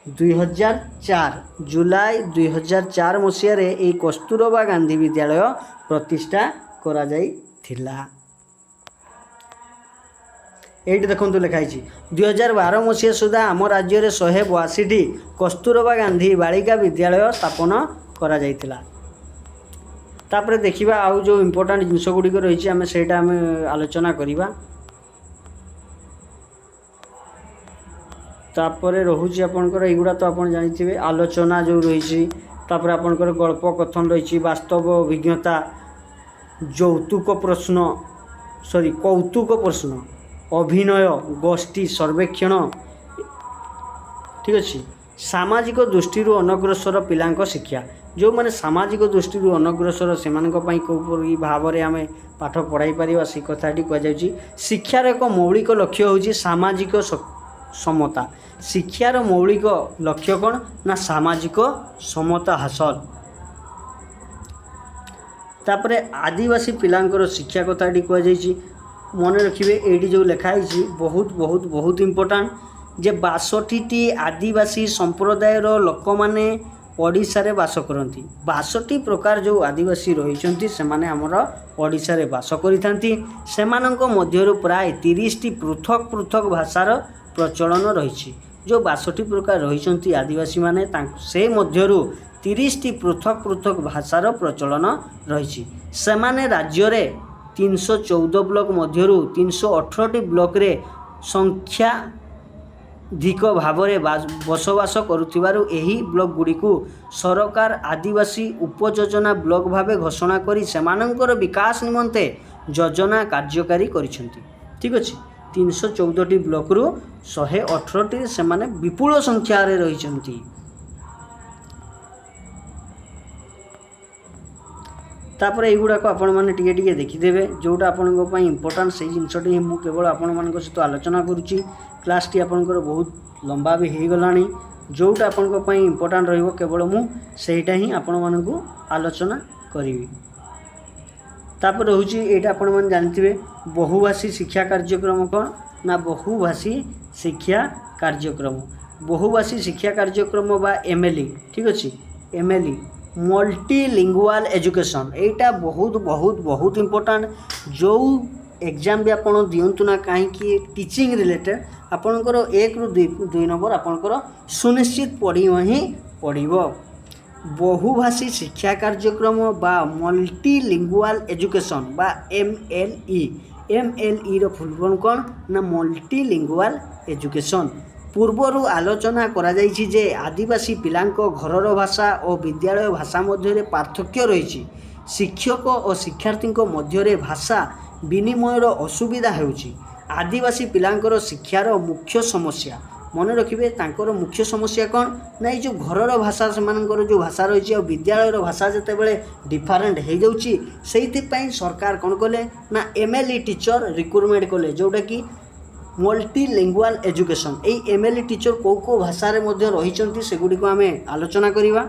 2004 जुलाई 2004 मसीह ये कस्तूरबा गांधी विद्यालय प्रतिष्ठा करा जाइथिला। एटी देखो लिखाई 2012 मसीहा सुधा आम राज्य में 182 कस्तूरबा गांधी बालिका विद्यालय स्थापन करा जाइथिला। तापरे देखिबा आउ जो इम्पोर्टाट जिनस गुड़िक रही आम सेटा आलोचना करिबा। तापर रोचे आपंकर युवा तो आप जानी आलोचना जो रही तापर आपंकर गल्प कथन रही वास्तव अभिज्ञता यौतुक प्रश्न सॉरी कौतुक प्रश्न अभिनय गोष्ठी सर्वेक्षण ठीक अच्छे सामाजिक दृष्टि अनग्रसर पिला शिक्षा जो मैंने सामाजिक दृष्टि अनग्रसर से कौपरी भाव में आम पाठ पढ़ाई पार से कथाटी कहुच्छी शिक्षार एक मौलिक लक्ष्य हूँ सामाजिक समता शिक्षार मौलिक लक्ष्य कौन ना सामाजिक समता हासिल तापरे आदिवासी पिलांकर शिक्षा कथाटी कहुच्छी मन रखिए ये जो लिखाई बहुत बहुत बहुत इम्पोर्टाट जे 62टी आदिवासी संप्रदायर लोक मैंने ओडिशा रे बास करती 62 प्रकार जो आदिवासी रही से आमर ओडिशा रे बास करिथांती सेमानंक मध्यरु प्राय 30टी पृथक पृथक भाषार प्रचलन रही जो 62 प्रकार रही आदिवासी माने से मध्यरु 30टी पृथक पृथक भाषार प्रचलन रही सेमाने राज्य रे 314 ब्लॉक मध्यरु 318टी ब्लॉक रे संख्या धिक भाव में बसवास करुथिबारु एही ब्लॉक गुड़ी को सरकार आदिवासी उपयोजना ब्लॉक भावे घोषणा करी सेमानंकर विकास निमंते योजना कार्यकारी करिसेंती ठीक अच्छे 314टी ब्लॉक रु 118टी से माने विपुल संख्या रे रहिसेंती तापर युवा को आपण मैंने टे देखीदे जोटा आपण इम्पोर्टाट से जिनटी मुझे केवल आपण मान सहित आलोचना करुच्ची क्लास टी आपंकर बहुत लंबा भी हो गला जोटा आपण इम्पोर्टाट केवल मुझा ही आपण मानक आलोचना करी तापर रोचे यहाँ आपण मैंने जानते बहुभाषी शिक्षा कार्यक्रम कौन ना बहुभाषी शिक्षा कार्यक्रम बहुभाषी शिक्षा कार्यक्रम बा एमएलई ठीक अच्छे एमएलई मल्टीलिंगुअल एजुकेशन एटा बहुत बहुत बहुत इम्पोर्टाट जो एग्जाम भी आपड़ दिंतु ना कहीं टीचिंग रिलेटेड आपणकर 1 ରୁ 2 नंबर आपणकर सुनिश्चित पढ़िव ही पढ़िव बहुभाषी शिक्षा कार्यक्रम बा मल्टीलिंगुअल एजुकेशन बा एमएलई रो फुल फॉर्म कौन ना मल्टीलिंगुअल एजुकेशन पूर्वर आलोचना करा जाइछि जे आदिवासी पिलांक घरर भाषा और विद्यालय भाषा मध्य पार्थक्य रही शिक्षक और शिक्षार्थी मध्य भाषा विनिमयर असुविधा होउछि आदिवासी पिलांकर शिक्षार मुख्य समस्या मन रखिए तांकर मुख्य समस्या कौन ना ये जो घरर भाषा से जो भाषा रही है विद्यालयर भाषा जितेबाला डिफरेन्ट हो जाऊँगी से सरकार कौन कले ना एमएलई टीचर रिक्रुटमेंट कले जोटा कि मल्टीलिंगुअल एजुकेशन यही एमएलई टीचर कौ भाषा रही सेगुड़ी को आम आलोचना करवा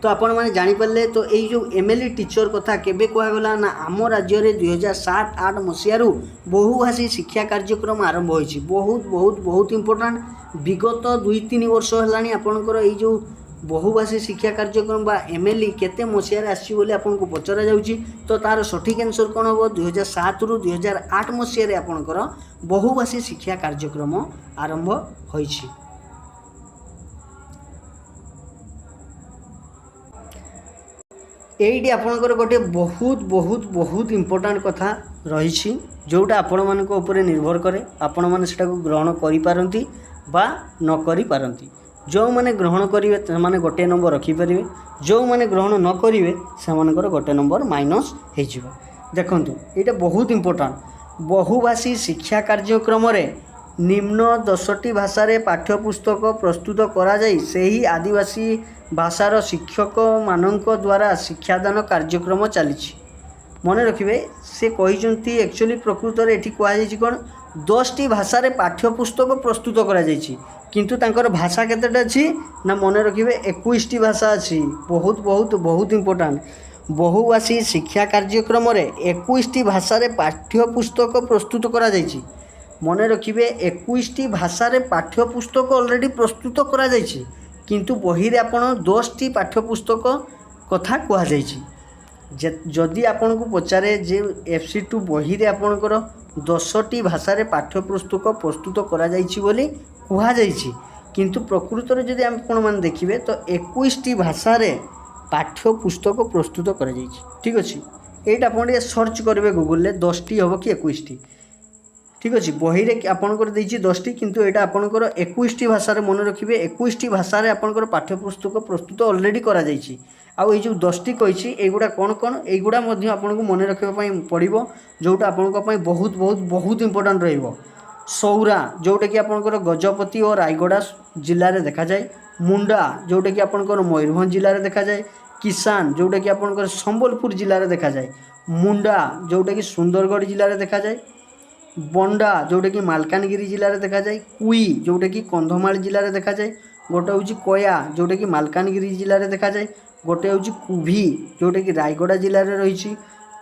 तो आपण मैंने जानीपारे तो यही जो एमएलई टीचर कथा केबे कहगला ना आम राज्य में 2007-8 मसीह बहुभाषी शिक्षा कार्यक्रम आरंभ होइछि बहुत बहुत बहुत इम्पोर्टाट विगत 2-3 वर्ष है आपणकर यही जो बहुभाषी शिक्षा कार्यक्रम बा एमएलई केते मसीह आसी बोली आपको पचरा जाउछि तो तार सठिक आंसर कौन हम 2007 ରୁ 2008 मसीह आपणकर बहुभाषी शिक्षा कार्यक्रम आरंभ होइछि यही आपणकर गोटे बहुत बहुत बहुत इम्पोर्टाट कथा रही जोटा आपण मान निर्भर करे आपण मैंने सेटा ग्रहण करिपारंती बा न करिपारंती जो मैंने ग्रहण करेंगे से गोटे नंबर रखिपारे जो मैंने ग्रहण न करेंगे से गोटे नंबर माइनस हो देखु ये बहुत इम्पोर्टाट बहुभाषी शिक्षा कार्यक्रम निम्न 10टी भाषा पाठ्यपुस्तक प्रस्तुत करा जाई सही आदिवासी भाषार शिक्षक मानक द्वारा शिक्षादान कार्यक्रम चली मन रखिए से कही एक्चुअली प्रकृत में ये कहुई कौन 10टी भाषा पाठ्यपुस्तक प्रस्तुत करा जाइछि किंतु तांकर भाषा केतेटा अछि ना मन रखिए 21टी भाषा अच्छी बहुत बहुत बहुत इम्पोर्टाट बहुभाषी शिक्षा कार्यक्रम 21टी भाषा पाठ्यपुस्तक प्रस्तुत करा जाइछि मन रखिए 21टी भाषा पाठ्यपुस्तक ऑलरेडी प्रस्तुत करा जाइछि किंतु बही रे आपण 10टी पाठ्यपुस्तक कथा कह जाइछि जदि आपण को पचारे जे FC2 बही रे आपणकर 10टी भाषा पाठ्यपुस्तक प्रस्तुत करा जाइछि बोली कह जाइछि किंतु प्रकृत में जदि आपण मैंने देखिए तो 21टी भाषा पाठ्यपुस्तक प्रस्तुत करा जाइछि ठीक अच्छे यहाँ आप सर्च करेंगे गूगल 10टी हम कि 21टी ठीक अच्छे बही रे आपंकर 10टी किंतु यहाँ आपंकर 21टी भाषा मन रखिए 21टी भाषा आपंकर पाठ्यपुस्तक प्रस्तुत अलरेडी करा जाइछि आउ जो 10टी कही एगुड़ा कौन कौन एगुड़ा आपको मन रखापी पड़ो जोटा आपंप बहुत बहुत बहुत इंपोर्टाट रहिबो। सौरा जोटा कि आपंकर गजपति और रायगड़ा जिले में देखा जाए। मुंडा जोटा कि आपंकर मयूरभंज जिले में देखा जाए। किसान जोटा कि आपंकर संबलपुर जिले में देखा जाए। मुंडा जोटा कि सुंदरगढ़ जिले में देखा जाए। बंडा जोटा कि मालकानगिरी जिले में देखा जाए। कुई जोटा कि कंधमाल जिले में देखा जाए। गोटे हूँ कया जोटा कि मालकानगिरी जिले में देखा जाए। गोटे हूँ कुभी जोटा कि रायगड़ा जिले में रही।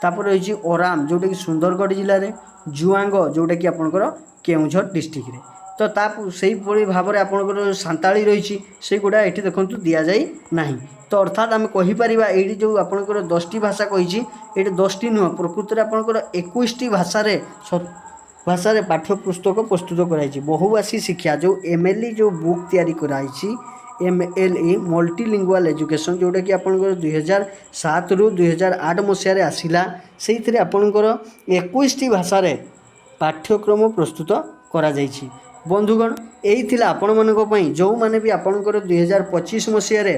तापर रही ओराम जोटा कि सुंदरगढ़ जिले में। जुआंग जोटा कि आपंकर केउझर डिस्ट्रिक्ट रे तो सही भाव में आपंकर सांताली रही से गुड़ा ये देखो दि जाए ना तो अर्थात आम कहीपर ये जो आपंकर 10टी भाषा कही ये 10टी नुह प्रकृत में आपंकर 21टी भाषा पाठ्यपुस्तक प्रस्तुत कराई। बहुभाषी शिक्षा जो MLE जो बुक तैयारी कराई MLE मल्टीलिंगुअल एजुकेशन जोटा कि आपंकर 2007 रु 2008 मसीह आसला से आपंकर 21टी भाषा पाठ्यक्रम प्रस्तुत करा जाइछि। बंधुगण यही थिला आपण मानक पई जो माने भी आपनकर 2025 मसीह रे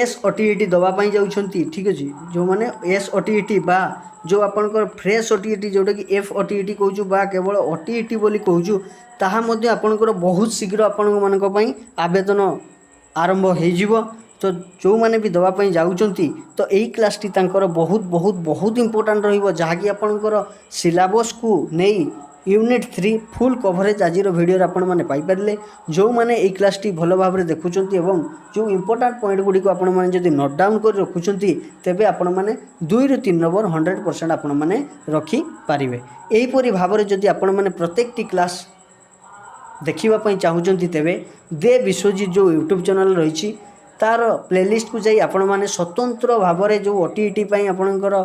SOTET दबा पई जाउछंती ठीक अछि जो माने SOTET बा जो आपनकर फ्रेश OTET जोटा कि FOTET कहूछु बा केवल OTET बोली कहूछु ताहा मध्ये आपनकर बहुत शीघ्र आपण मानक पई आवेदन आरंभ हो जिवो। तो जो माने भी दवापाई जाउचंती तो यही क्लासटी तांकर बहुत बहुत बहुत इंपोर्टाट रहिबो जहाँकि आपनकर सिलेबस को नहीं यूनिट 3 फुल कवरेज आज वीडियो आपण मैंने पाइपारे जो मैंने ये क्लासटी भल भाव में देखुंत एवं जो इंपोर्टाट पॉइंट गुड़ी को आपण मैंने जब नोट डाउन कर रखुंट तेबे आपण मैंने 2 ରୁ 3 नंबर 100% आपण मैंने रखिपारे। यहीपरि भाव में जदि आपण मैंने प्रत्येक क्लास देखा चाहूँगी तेबे दे विश्वजीत जो यूट्यूब चैनल रही तार प्लेलिस्ट को जाई आपण माने स्वतंत्र भाव में जो OTET पाई आपणकर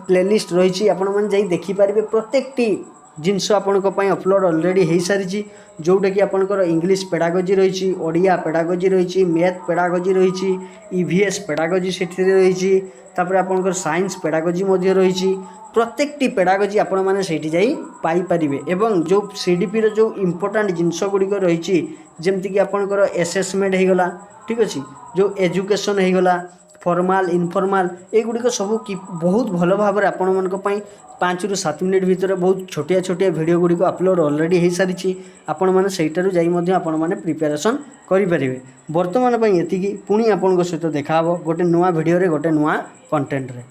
प्लेलिस्ट रही आपण माने जाई देखि पारिबे प्रत्येकटी जिनस आपणक पई अपलोड ऑलरेडी हो सारी जोटा कि आपणकर इंग्लिश पेडागोजी रही ओडिया पेडागोजी रही मैथ पेडागोजी रही EVS पेडागोजी सेठी रही तापर आपणकर साइंस पेडागोजी मध्य रही प्रत्येकटी पेडागोजी आपण माने सेठी जाई पाई परिबे एवं जो CDP रो जो इंपोर्टेंट जिनस गुड़िक रही जमती कि आपणकर असेसमेंट हो गला ठीक अच्छे जो एजुकेशन हो गला फॉर्मल इनफॉर्मल एगुड़िक सब कि बहुत भल भाव में आपण मानक 5 ରୁ 7 मिनिट भितर बहुत छोटिया छोटिया वीडियो गुड़िक अपलोड ऑलरेडी हो सारी आपण मैंने सहीटारू जाई आपण मैंने प्रिपेरेसन करें। बर्तमान एतिकी पुणी आपण सहित देखा गोटे नुआ वीडियो रे गोटे नुआ कंटेंट रे।